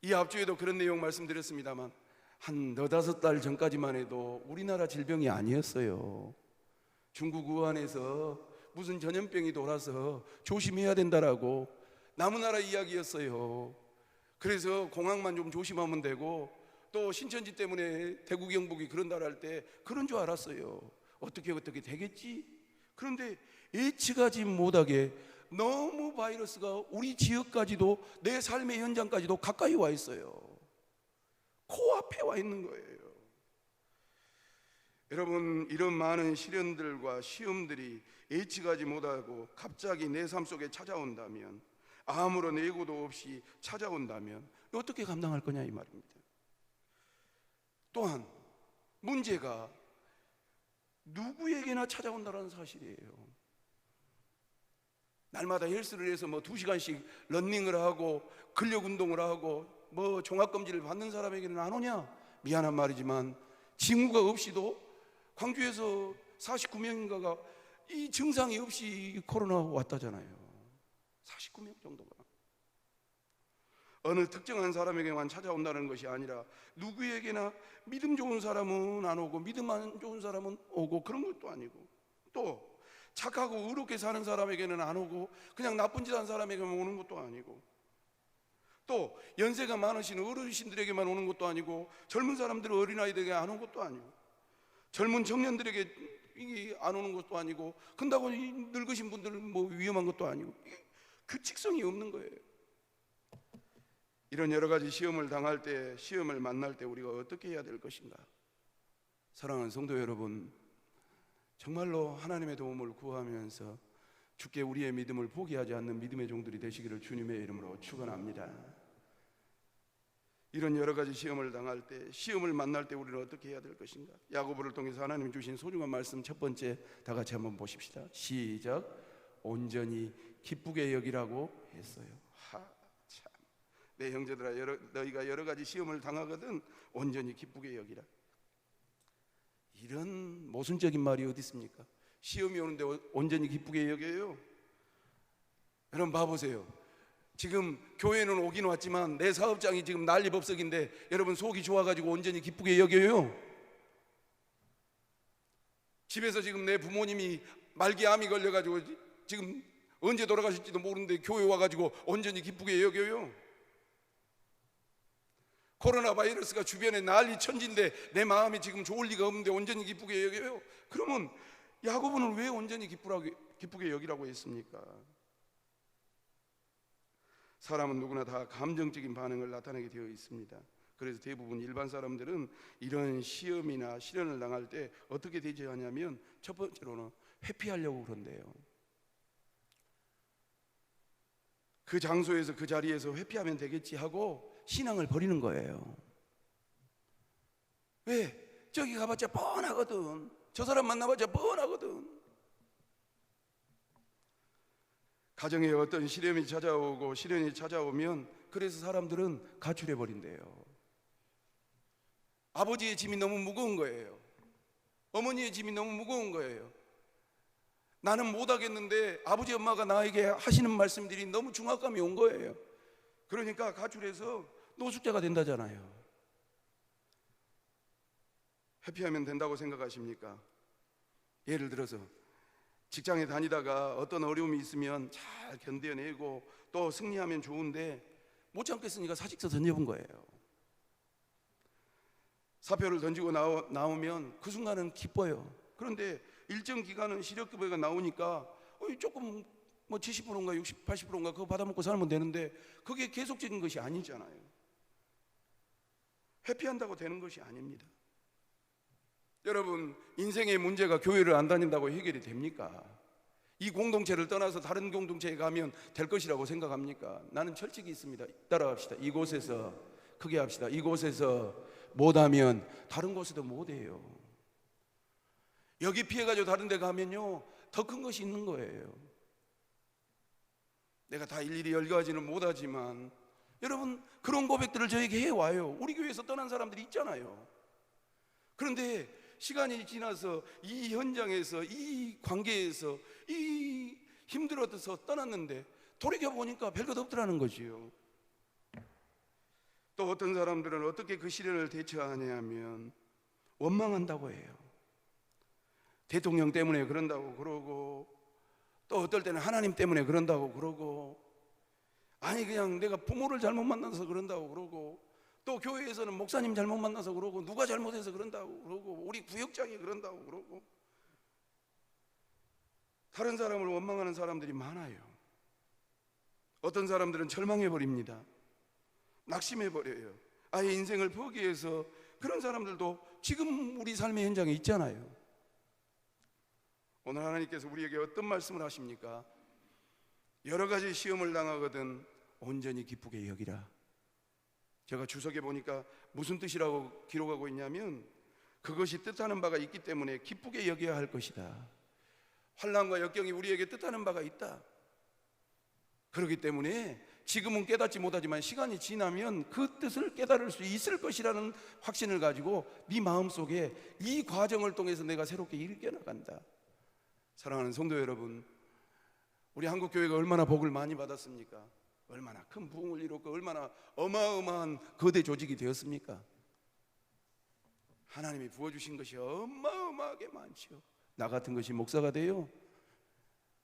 이 앞주에도 그런 내용 말씀드렸습니다만, 한 4-5달 전까지만 해도 우리나라 질병이 아니었어요. 중국 우한에서 무슨 전염병이 돌아서 조심해야 된다라고 남의 나라 이야기였어요. 그래서 공항만 좀 조심하면 되고, 또 신천지 때문에 대구 경북이 그런다 할 때 그런 줄 알았어요. 어떻게 되겠지? 그런데 예측하지 못하게 너무 바이러스가 우리 지역까지도, 내 삶의 현장까지도 가까이 와 있어요. 코앞에 와 있는 거예요. 여러분, 이런 많은 시련들과 시험들이 예측하지 못하고 갑자기 내 삶 속에 찾아온다면, 아무런 예고도 없이 찾아온다면 어떻게 감당할 거냐 이 말입니다. 또한 문제가 누구에게나 찾아온다는 사실이에요. 날마다 헬스를 해서 2시간씩 러닝을 하고 근력 운동을 하고 종합검진을 받는 사람에게는 안 오냐? 미안한 말이지만 징후가 없이도 광주에서 49명인가가 이 증상이 없이 코로나 왔다잖아요. 49명 정도가. 어느 특정한 사람에게만 찾아온다는 것이 아니라 누구에게나 믿음 좋은 사람은 안 오고 믿음 안 좋은 사람은 오고, 그런 것도 아니고, 또 착하고 의롭게 사는 사람에게는 안 오고 그냥 나쁜 짓 한 사람에게만 오는 것도 아니고, 또 연세가 많으신 어르신들에게만 오는 것도 아니고, 젊은 사람들 어린아이들에게 안 오는 것도 아니고, 젊은 청년들에게 이게 안 오는 것도 아니고, 근다고 늙으신 분들은 위험한 것도 아니고, 규칙성이 없는 거예요. 이런 여러 가지 시험을 당할 때, 시험을 만날 때 우리가 어떻게 해야 될 것인가? 사랑하는 성도 여러분, 정말로 하나님의 도움을 구하면서 주께 우리의 믿음을 포기하지 않는 믿음의 종들이 되시기를 주님의 이름으로 축원합니다. 이런 여러 가지 시험을 당할 때, 시험을 만날 때 우리는 어떻게 해야 될 것인가? 야고보를 통해서 하나님이 주신 소중한 말씀 첫 번째 다 같이 한번 보십시다. 시작. 온전히 기쁘게 여기라고 했어요. 참, 내 형제들아, 너희가 여러 가지 시험을 당하거든 온전히 기쁘게 여기라. 이런 모순적인 말이 어디 있습니까? 시험이 오는데 온전히 기쁘게 여겨요? 여러분 봐보세요. 지금 교회는 오긴 왔지만 내 사업장이 지금 난리법석인데 여러분 속이 좋아가지고 온전히 기쁘게 여겨요? 집에서 지금 내 부모님이 말기암이 걸려가지고 지금 언제 돌아가실지도 모르는데 교회 와가지고 온전히 기쁘게 여겨요? 코로나 바이러스가 주변에 난리 천지인데 내 마음이 지금 좋을 리가 없는데 온전히 기쁘게 여겨요? 그러면 야고보는 왜 온전히 기쁘게 여기라고 했습니까? 사람은 누구나 다 감정적인 반응을 나타내게 되어 있습니다. 그래서 대부분 일반 사람들은 이런 시험이나 시련을 당할 때 어떻게 대처하냐면, 첫 번째로는 회피하려고 그런대요. 그 장소에서 그 자리에서 회피하면 되겠지 하고 신앙을 버리는 거예요. 왜? 저기 가봤자 뻔하거든. 저 사람 만나봤자 뻔하거든. 가정에 어떤 시련이 찾아오고 시련이 찾아오면 그래서 사람들은 가출해 버린대요. 아버지의 짐이 너무 무거운 거예요. 어머니의 짐이 너무 무거운 거예요. 나는 못하겠는데 아버지 엄마가 나에게 하시는 말씀들이 너무 중압감이 온 거예요. 그러니까 가출해서 노숙자가 된다잖아요. 회피하면 된다고 생각하십니까? 예를 들어서 직장에 다니다가 어떤 어려움이 있으면 잘 견뎌내고 또 승리하면 좋은데 못 참겠으니까 사직서 던져본 거예요. 사표를 던지고 나오면 그 순간은 기뻐요. 그런데 일정 기간은 시력급여가 나오니까 조금 70%인가 60, 80%인가 그거 받아먹고 살면 되는데 그게 계속적인 것이 아니잖아요. 회피한다고 되는 것이 아닙니다. 여러분, 인생의 문제가 교회를 안 다닌다고 해결이 됩니까? 이 공동체를 떠나서 다른 공동체에 가면 될 것이라고 생각합니까? 나는 철칙이 있습니다. 따라갑시다. 이곳에서, 크게 합시다. 이곳에서 못하면 다른 곳에도 못해요. 여기 피해가지고 다른 데 가면요 더 큰 것이 있는 거예요. 내가 다 일일이 열거하지는 못하지만 여러분, 그런 고백들을 저에게 해와요. 우리 교회에서 떠난 사람들이 있잖아요. 그런데 시간이 지나서 이 현장에서, 이 관계에서, 이 힘들어서 떠났는데 돌이켜보니까 별것 없더라는 거지요. 또 어떤 사람들은 어떻게 그 시련을 대처하냐 하면 원망한다고 해요. 대통령 때문에 그런다고 그러고, 또 어떨 때는 하나님 때문에 그런다고 그러고, 아니 그냥 내가 부모를 잘못 만나서 그런다고 그러고, 또 교회에서는 목사님 잘못 만나서 그러고 누가 잘못해서 그런다고 그러고 우리 구역장이 그런다고 그러고 다른 사람을 원망하는 사람들이 많아요. 어떤 사람들은 절망해버립니다. 낙심해버려요. 아예 인생을 포기해서 그런 사람들도 지금 우리 삶의 현장에 있잖아요. 오늘 하나님께서 우리에게 어떤 말씀을 하십니까? 여러 가지 시험을 당하거든 온전히 기쁘게 여기라. 제가 주석에 보니까 무슨 뜻이라고 기록하고 있냐면 그것이 뜻하는 바가 있기 때문에 기쁘게 여겨야 할 것이다. 환난과 역경이 우리에게 뜻하는 바가 있다. 그렇기 때문에 지금은 깨닫지 못하지만 시간이 지나면 그 뜻을 깨달을 수 있을 것이라는 확신을 가지고 네 마음속에 이 과정을 통해서 내가 새롭게 일겨나간다. 사랑하는 성도 여러분, 우리 한국교회가 얼마나 복을 많이 받았습니까? 얼마나 큰 부흥을 이뤘고 얼마나 어마어마한 거대 조직이 되었습니까? 하나님이 부어주신 것이 어마어마하게 많지요. 나 같은 것이 목사가 돼요.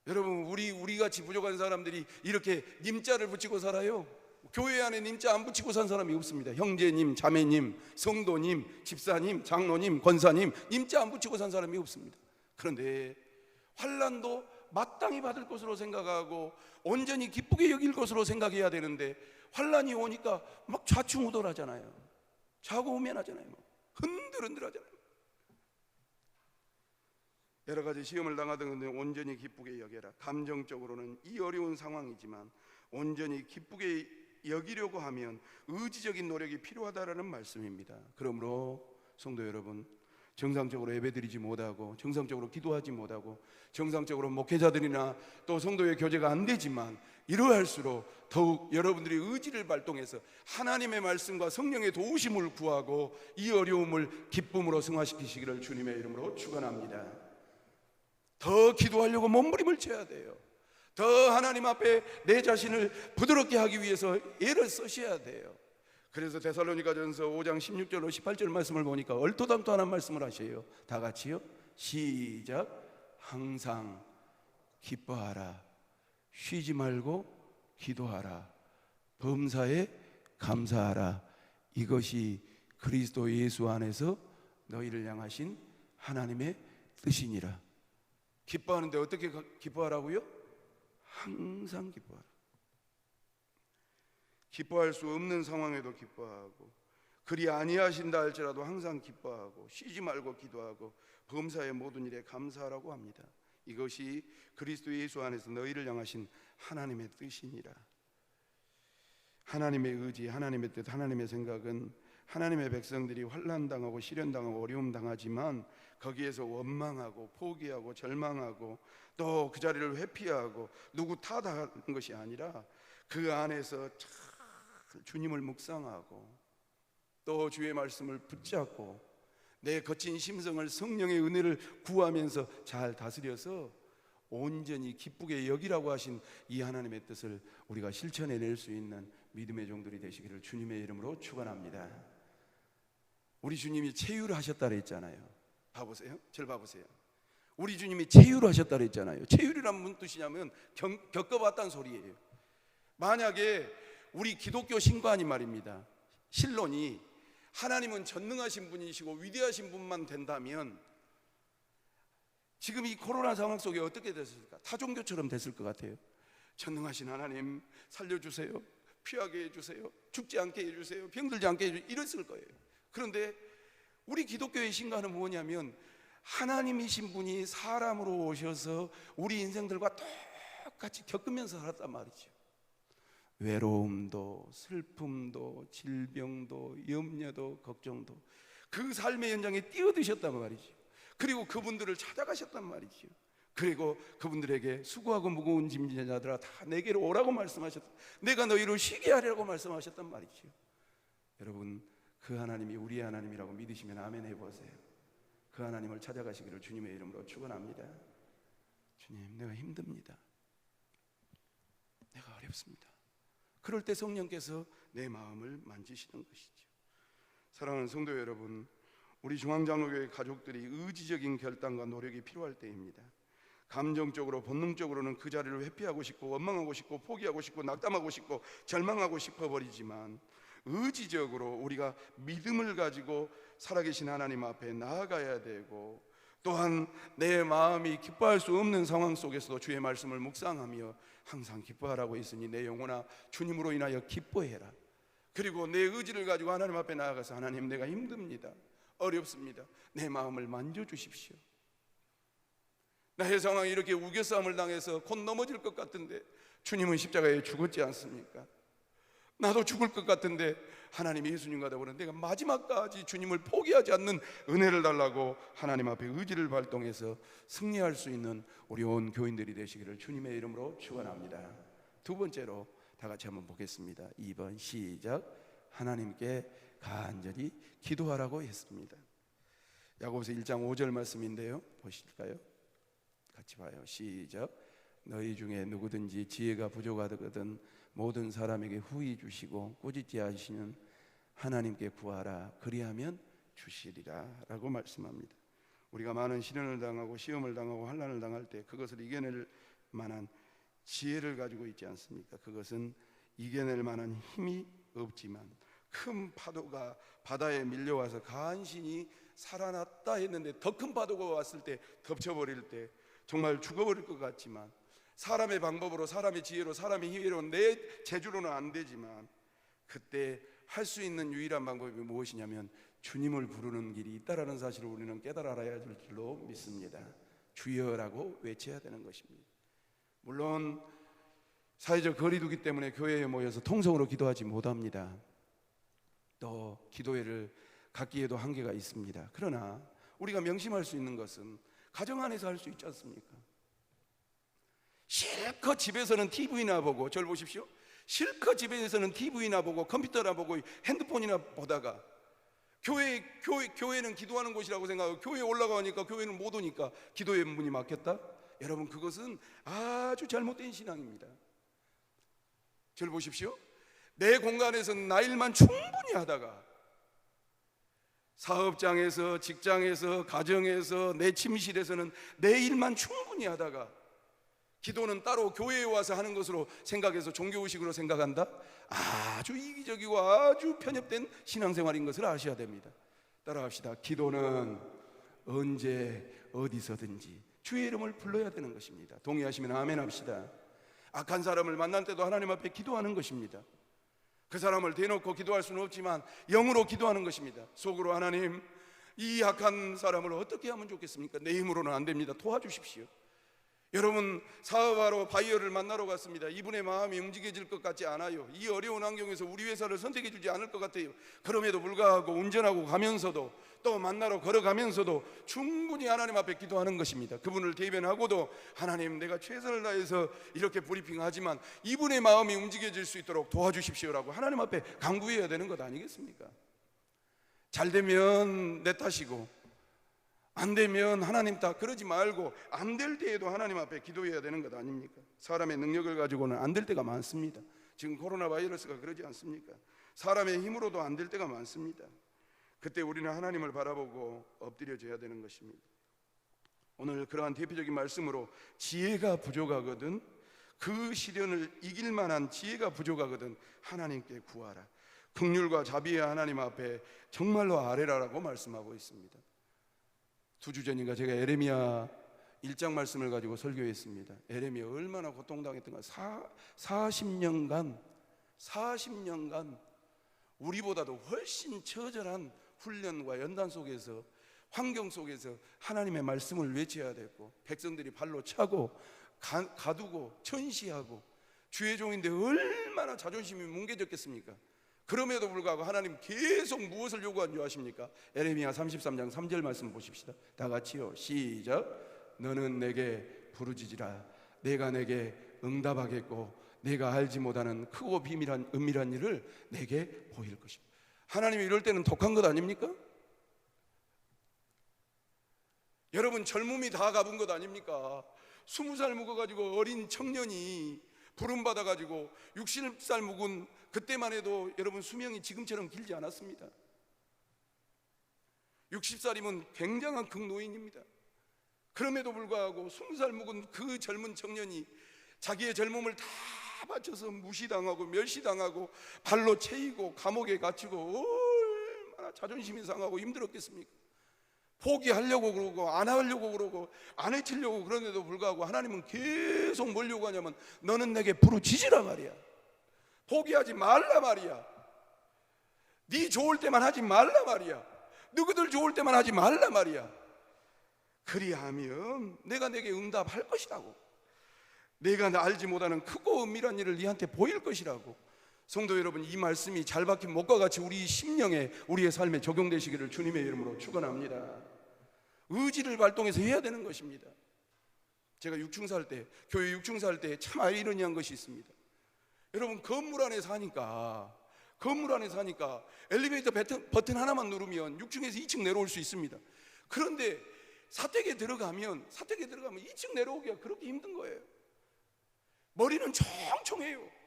여러분, 우리같이 부족한 사람들이 이렇게 님자를 붙이고 살아요. 교회 안에 님자 안 붙이고 산 사람이 없습니다. 형제님, 자매님, 성도님, 집사님, 장로님, 권사님 님자 안 붙이고 산 사람이 없습니다. 그런데 환난도 마땅히 받을 것으로 생각하고 온전히 기쁘게 여길 것으로 생각해야 되는데 환난이 오니까 막 좌충우돌하잖아요. 좌고우면하잖아요. 흔들흔들하잖아요. 여러 가지 시험을 당하던 온전히 기쁘게 여겨라. 감정적으로는 이 어려운 상황이지만 온전히 기쁘게 여기려고 하면 의지적인 노력이 필요하다라는 말씀입니다. 그러므로 성도 여러분, 정상적으로 예배드리지 못하고 정상적으로 기도하지 못하고 정상적으로 목회자들이나 또 성도의 교제가 안 되지만 이러할수록 더욱 여러분들이 의지를 발동해서 하나님의 말씀과 성령의 도우심을 구하고 이 어려움을 기쁨으로 승화시키시기를 주님의 이름으로 축원합니다. 더 기도하려고 몸부림을 쳐야 돼요. 더 하나님 앞에 내 자신을 부드럽게 하기 위해서 애를 쓰셔야 돼요. 그래서 데살로니가전서 5장 16절로 18절 말씀을 보니까 얼토당토하는 말씀을 하셔요. 다 같이요. 시작. 항상 기뻐하라. 쉬지 말고 기도하라. 범사에 감사하라. 이것이 그리스도 예수 안에서 너희를 향하신 하나님의 뜻이니라. 기뻐하는데 어떻게 기뻐하라고요? 항상 기뻐하라. 기뻐할 수 없는 상황에도 기뻐하고 그리 아니하신다 할지라도 항상 기뻐하고 쉬지 말고 기도하고 범사의 모든 일에 감사하라고 합니다. 이것이 그리스도 예수 안에서 너희를 향하신 하나님의 뜻이니라. 하나님의 의지, 하나님의 뜻, 하나님의 생각은 하나님의 백성들이 환난당하고 시련당하고 어려움당하지만 거기에서 원망하고 포기하고 절망하고 또 그 자리를 회피하고 누구 탓하는 것이 아니라 그 안에서 잘 주님을 묵상하고 또 주의 말씀을 붙잡고 내 거친 심성을 성령의 은혜를 구하면서 잘 다스려서 온전히 기쁘게 여기라고 하신 이 하나님의 뜻을 우리가 실천해낼 수 있는 믿음의 종들이 되시기를 주님의 이름으로 축원합니다. 우리 주님이 체유를 하셨다 그랬잖아요. 봐보세요. 저를 봐보세요. 우리 주님이 체유를 하셨다 그랬잖아요. 체유리란 무슨 뜻이냐면 겪어봤다는 소리예요. 만약에 우리 기독교 신관이 말입니다. 신론이 하나님은 전능하신 분이시고 위대하신 분만 된다면 지금 이 코로나 상황 속에 어떻게 됐을까? 타종교처럼 됐을 것 같아요. 전능하신 하나님 살려주세요. 피하게 해주세요. 죽지 않게 해주세요. 병들지 않게 해주세요. 이랬을 거예요. 그런데 우리 기독교의 신관은 뭐냐면 하나님이신 분이 사람으로 오셔서 우리 인생들과 똑같이 겪으면서 살았단 말이죠. 외로움도 슬픔도 질병도 염려도 걱정도 그 삶의 현장에 뛰어드셨단 말이죠. 그리고 그분들을 찾아가셨단 말이죠. 그리고 그분들에게 수고하고 무거운 짐진 자들아 다 내게로 오라고 말씀하셨다. 내가 너희를 쉬게 하려고 말씀하셨단 말이죠. 여러분, 그 하나님이 우리의 하나님이라고 믿으시면 아멘 해보세요. 그 하나님을 찾아가시기를 주님의 이름으로 축원합니다. 주님, 내가 힘듭니다. 내가 어렵습니다. 그럴 때 성령께서 내 마음을 만지시는 것이죠. 사랑하는 성도 여러분, 우리 중앙장로교회 가족들이 의지적인 결단과 노력이 필요할 때입니다. 감정적으로 본능적으로는 그 자리를 회피하고 싶고 원망하고 싶고 포기하고 싶고 낙담하고 싶고 절망하고 싶어 버리지만 의지적으로 우리가 믿음을 가지고 살아계신 하나님 앞에 나아가야 되고, 또한 내 마음이 기뻐할 수 없는 상황 속에서도 주의 말씀을 묵상하며 항상 기뻐하라고 했으니 내 영혼아 주님으로 인하여 기뻐해라. 그리고 내 의지를 가지고 하나님 앞에 나아가서 하나님, 내가 힘듭니다, 어렵습니다, 내 마음을 만져주십시오. 나의 상황이 이렇게 우겨싸움을 당해서 곧 넘어질 것 같은데 주님은 십자가에 죽었지 않습니까? 나도 죽을 것 같은데 하나님이 예수님과 더불어 내가 마지막까지 주님을 포기하지 않는 은혜를 달라고 하나님 앞에 의지를 발동해서 승리할 수 있는 우리 온 교인들이 되시기를 주님의 이름으로 축원합니다. 두 번째로 다 같이 한번 보겠습니다. 2번 시작. 하나님께 간절히 기도하라고 했습니다. 야고보서 1장 5절 말씀인데요, 보실까요? 같이 봐요. 시작. 너희 중에 누구든지 지혜가 부족하거든 모든 사람에게 후히 주시고 꾸짖지 하시는 하나님께 구하라, 그리하면 주시리라 라고 말씀합니다. 우리가 많은 시련을 당하고 시험을 당하고 환난을 당할 때 그것을 이겨낼 만한 지혜를 가지고 있지 않습니까? 그것은 이겨낼 만한 힘이 없지만 큰 파도가 바다에 밀려와서 간신히 살아났다 했는데 더 큰 파도가 왔을 때 덮쳐버릴 때 정말 죽어버릴 것 같지만, 사람의 방법으로, 사람의 지혜로, 사람의 힘으로, 내 재주로는 안 되지만 그때 할 수 있는 유일한 방법이 무엇이냐면 주님을 부르는 길이 있다라는 사실을 우리는 깨달아야 될 줄로 믿습니다. 주여라고 외쳐야 되는 것입니다. 물론 사회적 거리두기 때문에 교회에 모여서 통성으로 기도하지 못합니다. 또 기도회를 갖기에도 한계가 있습니다. 그러나 우리가 명심할 수 있는 것은 가정 안에서 할 수 있지 않습니까? 실컷 집에서는 TV나 보고, 저를 보십시오, 실컷 집에서는 TV나 보고 컴퓨터나 보고 핸드폰이나 보다가 교회는 기도하는 곳이라고 생각하고 교회에 올라가니까 교회는 못 오니까 기도의 문이 막혔다? 여러분, 그것은 아주 잘못된 신앙입니다. 저를 보십시오, 내 공간에서는 나 일만 충분히 하다가 사업장에서, 직장에서, 가정에서, 내 침실에서는 내 일만 충분히 하다가 기도는 따로 교회에 와서 하는 것으로 생각해서 종교의식으로 생각한다? 아주 이기적이고 아주 편협된 신앙생활인 것을 아셔야 됩니다. 따라합시다. 기도는 언제 어디서든지 주의 이름을 불러야 되는 것입니다. 동의하시면 아멘 합시다. 악한 사람을 만날 때도 하나님 앞에 기도하는 것입니다. 그 사람을 대놓고 기도할 수는 없지만 영으로 기도하는 것입니다. 속으로, 하나님, 이 악한 사람을 어떻게 하면 좋겠습니까? 내 힘으로는 안 됩니다, 도와주십시오. 여러분, 사업하러 바이어를 만나러 갔습니다. 이분의 마음이 움직여질 것 같지 않아요. 이 어려운 환경에서 우리 회사를 선택해 주지 않을 것 같아요. 그럼에도 불구하고 운전하고 가면서도 또 만나러 걸어가면서도 충분히 하나님 앞에 기도하는 것입니다. 그분을 대변하고도 하나님, 내가 최선을 다해서 이렇게 브리핑하지만 이분의 마음이 움직여질 수 있도록 도와주십시오라고 하나님 앞에 간구해야 되는 것 아니겠습니까? 잘 되면 내 탓이고 안 되면 하나님 탓, 그러지 말고 안 될 때에도 하나님 앞에 기도해야 되는 것 아닙니까? 사람의 능력을 가지고는 안 될 때가 많습니다. 지금 코로나 바이러스가 그러지 않습니까? 사람의 힘으로도 안 될 때가 많습니다. 그때 우리는 하나님을 바라보고 엎드려져야 되는 것입니다. 오늘 그러한 대표적인 말씀으로 지혜가 부족하거든, 그 시련을 이길 만한 지혜가 부족하거든 하나님께 구하라. 긍휼과 자비의 하나님 앞에 정말로 아뢰라라고 말씀하고 있습니다. 2주 전인가 제가 에레미야 1장 말씀을 가지고 설교했습니다. 에레미야 얼마나 고통당했던가. 40년간 우리보다도 훨씬 처절한 훈련과 연단 속에서, 환경 속에서 하나님의 말씀을 외쳐야 됐고, 백성들이 발로 차고 가두고 천시하고 주의 종인데 얼마나 자존심이 뭉개졌겠습니까? 그럼에도 불구하고 하나님 계속 무엇을 요구한 줄 아십니까? 에레미야 33장 3절 말씀 보십시다. 다 같이요. 시작. 너는 내게 부르짖으라. 내가 내게 응답하겠고 내가 알지 못하는 크고 비밀한 은밀한 일을 내게 보일 것이다. 하나님이 이럴 때는 독한 것 아닙니까? 여러분, 젊음이 다 가본 것 아닙니까? 20살 묵어가지고 어린 청년이 부름받아가지고 60살 묵은 그때만 해도 여러분 수명이 지금처럼 길지 않았습니다. 60살이면 굉장한 극노인입니다. 그럼에도 불구하고 20살 묵은 그 젊은 청년이 자기의 젊음을 다 바쳐서 무시당하고 멸시당하고 발로 채이고 감옥에 갇히고 얼마나 자존심이 상하고 힘들었겠습니까? 포기하려고 그러고 안 하려고 그러고 안 해치려고 그러는데도 불구하고 하나님은 계속 뭘 요구하냐면 너는 내게 부르짖으라 말이야. 포기하지 말라 말이야. 네 좋을 때만 하지 말라 말이야. 너희들 좋을 때만 하지 말라 말이야. 그리하면 내가 내게 응답할 것이라고. 내가 알지 못하는 크고 은밀한 일을 네한테 보일 것이라고. 성도 여러분, 이 말씀이 잘 박힌 목과 같이 우리 심령에 우리의 삶에 적용되시기를 주님의 이름으로 축원합니다. 의지를 발동해서 해야 되는 것입니다. 제가 육충사 때, 교회 육충사 할 때 참 아이러니한 것이 있습니다. 여러분, 건물 안에 사니까 엘리베이터 버튼 하나만 누르면 6층에서 2층 내려올 수 있습니다. 그런데 사택에 들어가면 2층 내려오기가 그렇게 힘든 거예요. 머리는 총총해요.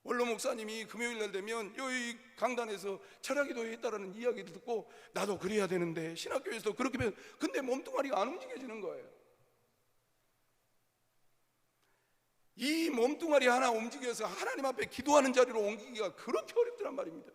원로 목사님이 금요일 날 되면 여기 강단에서 철야기도 했다라는 이야기를 듣고 나도 그래야 되는데 신학교에서도 그렇게 배워. 근데 몸뚱아리가 안 움직여지는 거예요. 이 몸뚱아리 하나 움직여서 하나님 앞에 기도하는 자리로 옮기기가 그렇게 어렵더란 말입니다.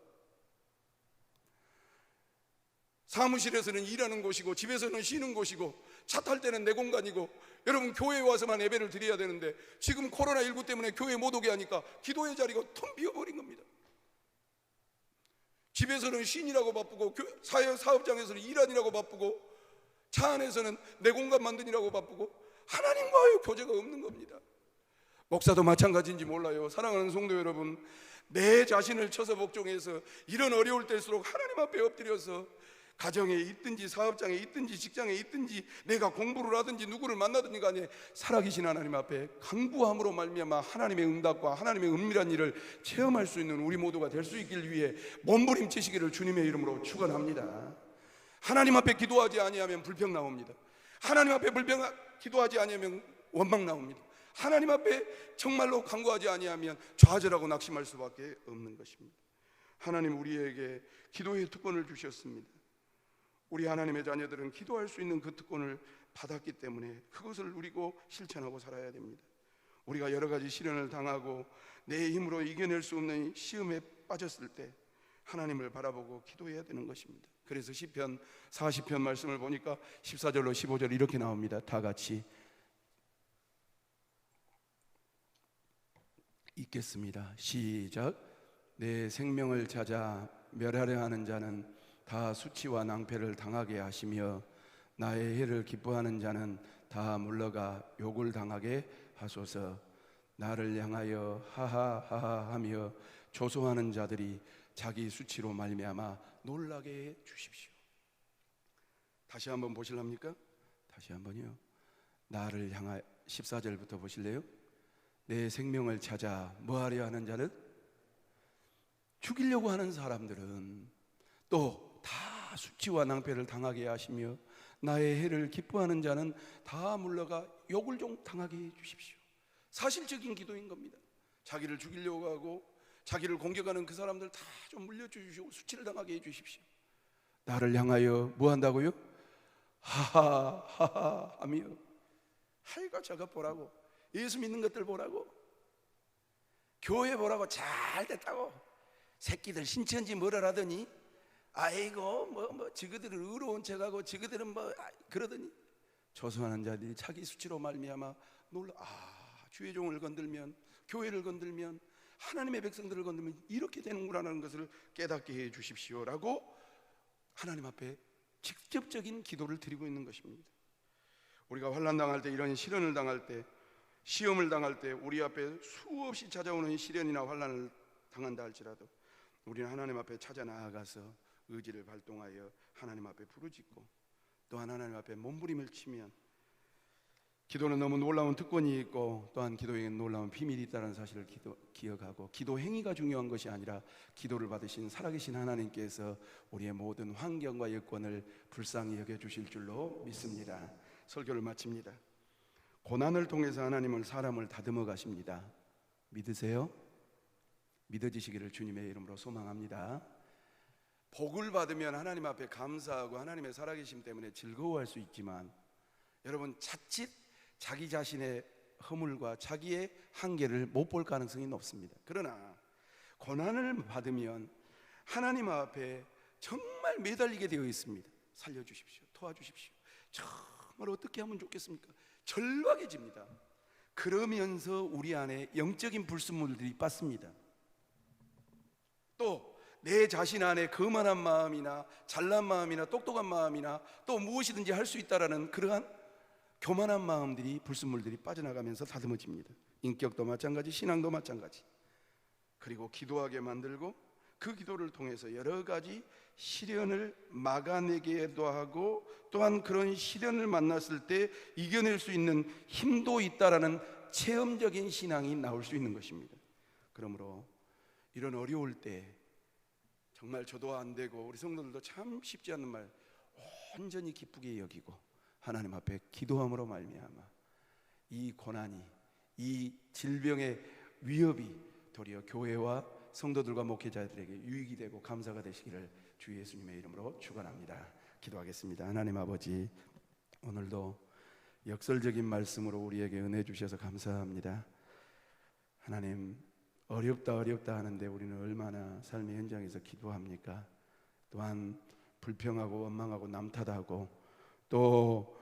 사무실에서는 일하는 곳이고 집에서는 쉬는 곳이고 차 탈 때는 내 공간이고, 여러분 교회에 와서만 예배를 드려야 되는데 지금 코로나19 때문에 교회 못 오게 하니까 기도의 자리가 텅 비어버린 겁니다. 집에서는 쉰이라고 바쁘고 사업장에서는 일하느라고 바쁘고 차 안에서는 내 공간 만드느라고 바쁘고 하나님과의 교제가 없는 겁니다. 목사도 마찬가지인지 몰라요. 사랑하는 성도 여러분, 내 자신을 쳐서 복종해서 이런 어려울 때일수록 하나님 앞에 엎드려서 가정에 있든지 사업장에 있든지 직장에 있든지 내가 공부를 하든지 누구를 만나든지 간에 살아계신 하나님 앞에 간구함으로 말미암아 하나님의 응답과 하나님의 은밀한 일을 체험할 수 있는 우리 모두가 될 수 있길 위해 몸부림치시기를 주님의 이름으로 축원합니다. 하나님 앞에 기도하지 아니하면 불평 나옵니다. 하나님 앞에 기도하지 아니하면 원망 나옵니다. 하나님 앞에 정말로 간구하지 아니하면 좌절하고 낙심할 수밖에 없는 것입니다. 하나님 우리에게 기도의 특권을 주셨습니다. 우리 하나님의 자녀들은 기도할 수 있는 그 특권을 받았기 때문에 그것을 누리고 실천하고 살아야 됩니다. 우리가 여러 가지 시련을 당하고 내 힘으로 이겨낼 수 없는 시험에 빠졌을 때 하나님을 바라보고 기도해야 되는 것입니다. 그래서 시편 40편 말씀을 보니까 14절로 15절 이렇게 나옵니다. 다 같이 읽겠습니다. 시작. 내 생명을 찾아 멸하려 하는 자는 다 수치와 낭패를 당하게 하시며 나의 해를 기뻐하는 자는 다 물러가 욕을 당하게 하소서. 나를 향하여 하하하하 하며 조소하는 자들이 자기 수치로 말미암아 놀라게 해 주십시오. 다시 한번 보실랍니까? 다시 한번요. 나를 향하여 14절부터 보실래요? 내 생명을 찾아 뭐하려 하는 자는, 죽이려고 하는 사람들은 또 다 수치와 낭패를 당하게 하시며 나의 해를 기뻐하는 자는 다 물러가 욕을 좀 당하게 해 주십시오. 사실적인 기도인 겁니다. 자기를 죽이려고 하고 자기를 공격하는 그 사람들 다 좀 물려주시고 수치를 당하게 해 주십시오. 나를 향하여 뭐 한다고요? 하하하하 하며 하이가 저것 보라고, 예수 믿는 것들 보라고, 교회 보라고, 잘 됐다고, 새끼들 신천지 뭐라 하더니 아이고 뭐 저그들은 의로운 척하고 저그들은 뭐 그러더니 조소하는 자들이 자기 수치로 말미암아 놀라. 주의 종을 건들면, 교회를 건들면, 하나님의 백성들을 건들면 이렇게 되는구나라는 것을 깨닫게 해 주십시오라고 하나님 앞에 직접적인 기도를 드리고 있는 것입니다. 우리가 환난 당할 때, 이런 시련을 당할 때, 시험을 당할 때, 우리 앞에 수없이 찾아오는 시련이나 환난을 당한다 할지라도 우리는 하나님 앞에 찾아 나아가서 의지를 발동하여 하나님 앞에 부르짖고 또한 하나님 앞에 몸부림을 치면 기도는 너무 놀라운 특권이 있고 또한 기도에는 놀라운 비밀이 있다는 사실을 기억하고, 기도 행위가 중요한 것이 아니라 기도를 받으신 살아계신 하나님께서 우리의 모든 환경과 여건을 불쌍히 여겨주실 줄로 믿습니다. 설교를 마칩니다. 고난을 통해서 하나님은 사람을 다듬어 가십니다. 믿으세요? 믿어지시기를 주님의 이름으로 소망합니다. 복을 받으면 하나님 앞에 감사하고 하나님의 살아계심 때문에 즐거워할 수 있지만, 여러분 자칫 자기 자신의 허물과 자기의 한계를 못 볼 가능성이 높습니다. 그러나 고난을 받으면 하나님 앞에 정말 매달리게 되어 있습니다. 살려주십시오, 도와주십시오. 정말 어떻게 하면 좋겠습니까? 절박해집니다. 그러면서 우리 안에 영적인 불순물들이 빠습니다. 또 내 자신 안에 거만한 마음이나 잘난 마음이나 똑똑한 마음이나 또 무엇이든지 할 수 있다라는 그러한 교만한 마음들이, 불순물들이 빠져나가면서 다듬어집니다. 인격도 마찬가지, 신앙도 마찬가지. 그리고 기도하게 만들고 그 기도를 통해서 여러 가지 시련을 막아내기도 하고, 또한 그런 시련을 만났을 때 이겨낼 수 있는 힘도 있다라는 체험적인 신앙이 나올 수 있는 것입니다. 그러므로 이런 어려울 때 정말 저도 안 되고 우리 성도들도 참 쉽지 않은 말 온전히 기쁘게 여기고 하나님 앞에 기도함으로 말미암아 이 고난이, 이 질병의 위협이 도리어 교회와 성도들과 목회자들에게 유익이 되고 감사가 되시기를 주 예수님의 이름으로 축원합니다. 기도하겠습니다. 하나님 아버지, 오늘도 역설적인 말씀으로 우리에게 은혜 주셔서 감사합니다. 하나님, 어렵다 하는데 우리는 얼마나 삶의 현장에서 기도합니까? 또한 불평하고 원망하고 남탓하고 또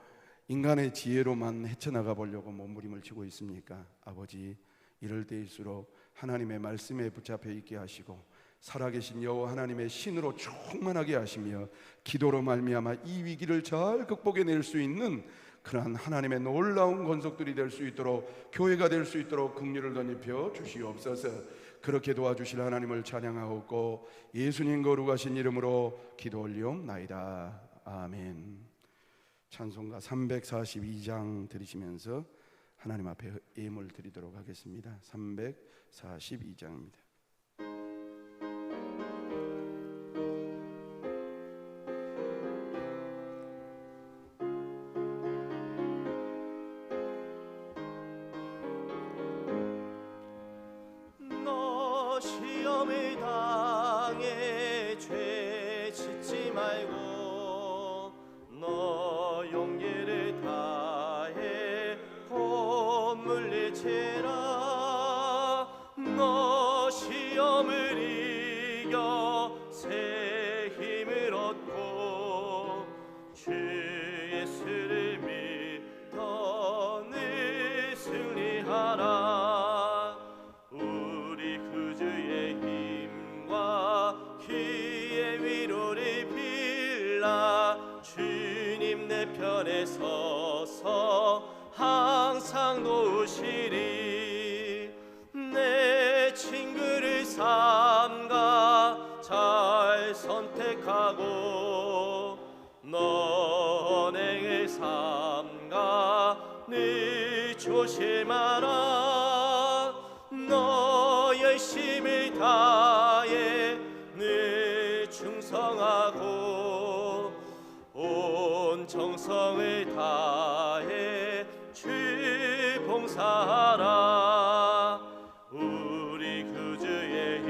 인간의 지혜로만 헤쳐나가 보려고 몸부림을 치고 있습니까? 아버지, 이럴 때일수록 하나님의 말씀에 붙잡혀 있게 하시고 살아계신 여호와 하나님의 신으로 충만하게 하시며 기도로 말미암아 이 위기를 잘 극복해낼 수 있는 그러한 하나님의 놀라운 권속들이 될 수 있도록, 교회가 될 수 있도록 긍휼을 덧입혀 주시옵소서. 그렇게 도와주실 하나님을 찬양하옵고 예수님 거룩하신 이름으로 기도 올리옵나이다. 아멘. 찬송가 342장 들으시면서 하나님 앞에 예물 드리도록 하겠습니다. 342장입니다. 너 시험을 당해 죄 짓지 말고 너 용기를 다해 곧 물리치라. 너 시험을 이겨 새 힘을 얻고 주 예수를 믿어 늘 승리하라. 우리 구주의 힘과 귀의 위로를 빌라. 주님 내 편에 서서 항상 도우시리. 내 친구를 삼가 잘 선택하고 너행을 삼가 늘 조심하라. 너 열심을 다해 늘 충성하고 온 정성을 다해 주 봉사하라. 우리 구주의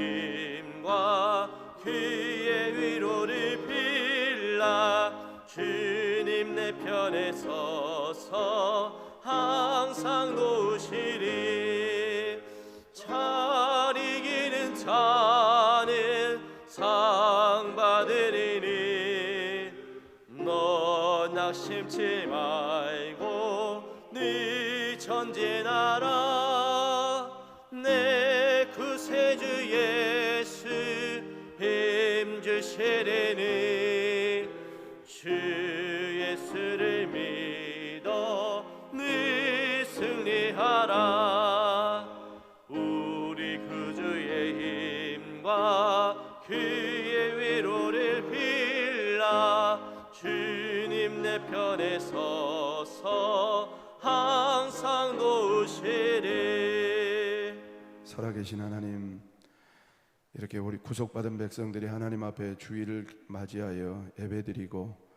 힘과 그의 위로를 빌라. 주님 내 편에 서서 항상 도우시리. 잘 이기는 자는 상 받으리니 너 낙심치 말고 늘 전진하라. 내 구세주 예수 힘 주시리니 주 예수를 믿어 늘 승리하라. 우리 구주의 힘과 그의 위로를 빌라. 주님 내 편에 서서 항상 도우시리. 살아계신 하나님, 이렇게 우리 구속받은 백성들이 하나님 앞에 주일을 맞이하여 예배드리고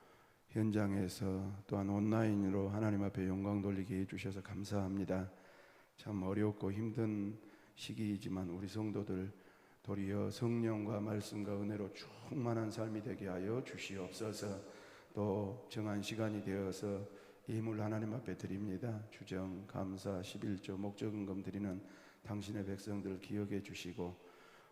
현장에서 또한 온라인으로 하나님 앞에 영광 돌리게 해주셔서 감사합니다. 참 어렵고 힘든 시기이지만 우리 성도들 도리어 성령과 말씀과 은혜로 충만한 삶이 되게 하여 주시옵소서. 또 정한 시간이 되어서 예물 하나님 앞에 드립니다. 주정, 감사, 11조, 목적금금 드리는 당신의 백성들 기억해 주시고,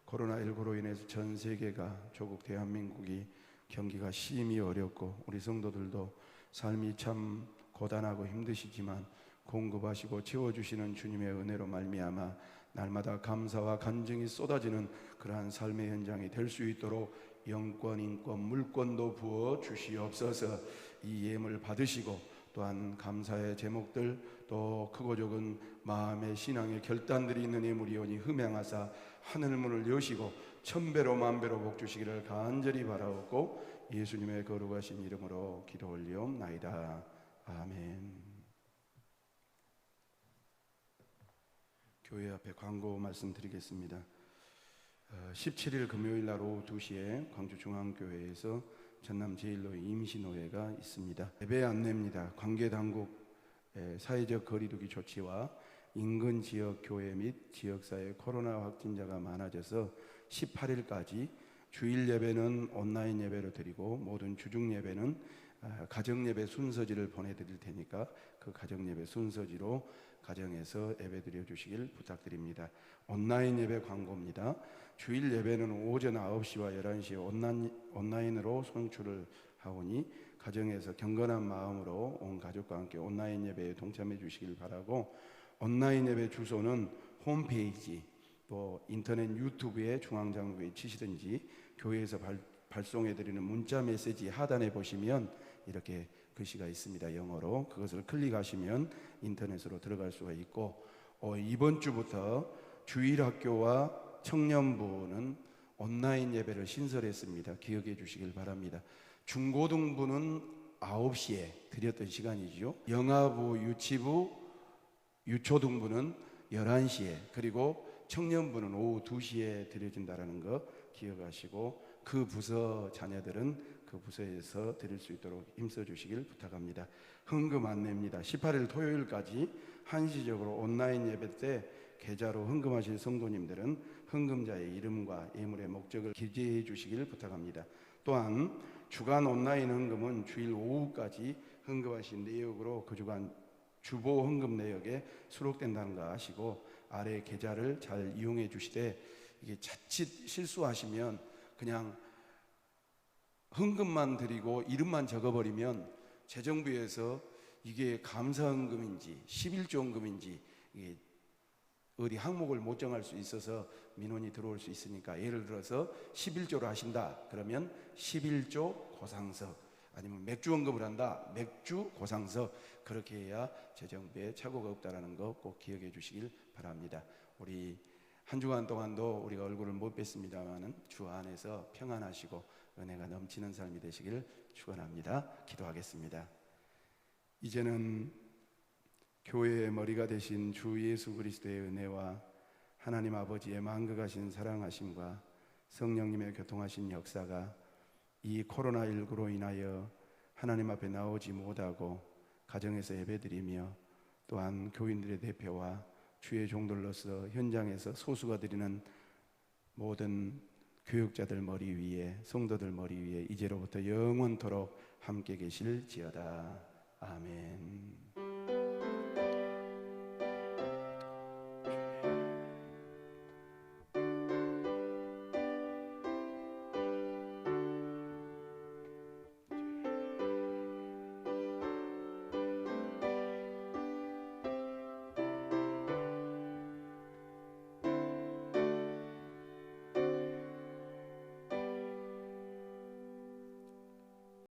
코로나19로 인해서 전 세계가, 조국 대한민국이 경기가 심히 어렵고 우리 성도들도 삶이 참 고단하고 힘드시지만 공급하시고 채워주시는 주님의 은혜로 말미암아 날마다 감사와 간증이 쏟아지는 그러한 삶의 현장이 될 수 있도록 영권, 인권, 물권도 부어 주시옵소서. 이 예물 받으시고 또한 감사의 제목들, 또 크고 적은 마음의 신앙의 결단들이 있는 예물이오니 흠양하사 하늘문을 여시고 천배로 만배로 복 주시기를 간절히 바라옵고 예수님의 거룩하신 이름으로 기도 올리옵나이다. 아멘. 교회 앞에 광고 말씀드리겠습니다. 17일 금요일 날 오후 2시에 광주중앙교회에서 전남 제1로 임시노회가 있습니다. 예배 안내입니다. 관계당국 사회적 거리두기 조치와 인근 지역 교회 및 지역사회 코로나 확진자가 많아져서 18일까지 주일 예배는 온라인 예배로 드리고 모든 주중 예배는 가정예배 순서지를 보내드릴 테니까 그 가정예배 순서지로 가정에서 예배 드려 주시길 부탁드립니다. 온라인 예배 광고입니다. 주일 예배는 오전 9시와 11시에 온라인으로 송출을 하오니 가정에서 경건한 마음으로 온 가족과 함께 온라인 예배에 동참해 주시길 바라고, 온라인 예배 주소는 홈페이지 또 인터넷 유튜브에 중앙장로교회 치시든지 교회에서 발송해 드리는 문자 메시지 하단에 보시면 이렇게 글씨가 있습니다. 영어로. 그것을 클릭하시면 인터넷으로 들어갈 수가 있고, 이번 주부터 주일학교와 청년부는 온라인 예배를 신설했습니다. 기억해 주시길 바랍니다. 중고등부는 9시에 드렸던 시간이죠. 영아부, 유치부, 유초등부는 11시에, 그리고 청년부는 오후 2시에 드려진다는 거 기억하시고 그 부서 자녀들은 그 부서에서 드릴 수 있도록 힘써 주시길 부탁합니다. 헌금 안내입니다. 18일 토요일까지 한시적으로 온라인 예배 때 계좌로 헌금하실 성도님들은 헌금자의 이름과 예물의 목적을 기재해 주시길 부탁합니다. 또한 주간 온라인 헌금은 주일 오후까지 헌금하신 내역으로 그 주간 주보 헌금 내역에 수록된다는 거 아시고 아래 계좌를 잘 이용해 주시되, 이게 자칫 실수하시면 그냥 헌금만 드리고 이름만 적어버리면 재정부에서 이게 감사헌금인지 11조 헌금인지 이게 어디 항목을 못 정할 수 있어서 민원이 들어올 수 있으니까, 예를 들어서 11조로 하신다 그러면 11조 고상서, 아니면 맥주 헌금을 한다 맥주 고상서, 그렇게 해야 재정부에 착오가 없다는 거 꼭 기억해 주시길 바랍니다. 우리 한 주간 동안도 우리가 얼굴을 못 뵀습니다만은 주 안에서 평안하시고 은혜가 넘치는 삶이 되시길 축원합니다. 기도하겠습니다. 이제는 교회의 머리가 되신 주 예수 그리스도의 은혜와 하나님 아버지의 만극하신 사랑하심과 성령님의 교통하신 역사가 이 코로나19로 인하여 하나님 앞에 나오지 못하고 가정에서 예배드리며 또한 교인들의 대표와 주의 종들로서 현장에서 소수가 드리는 모든 교육자들 머리 위에, 성도들 머리 위에 이제로부터 영원토록 함께 계실지어다. 아멘.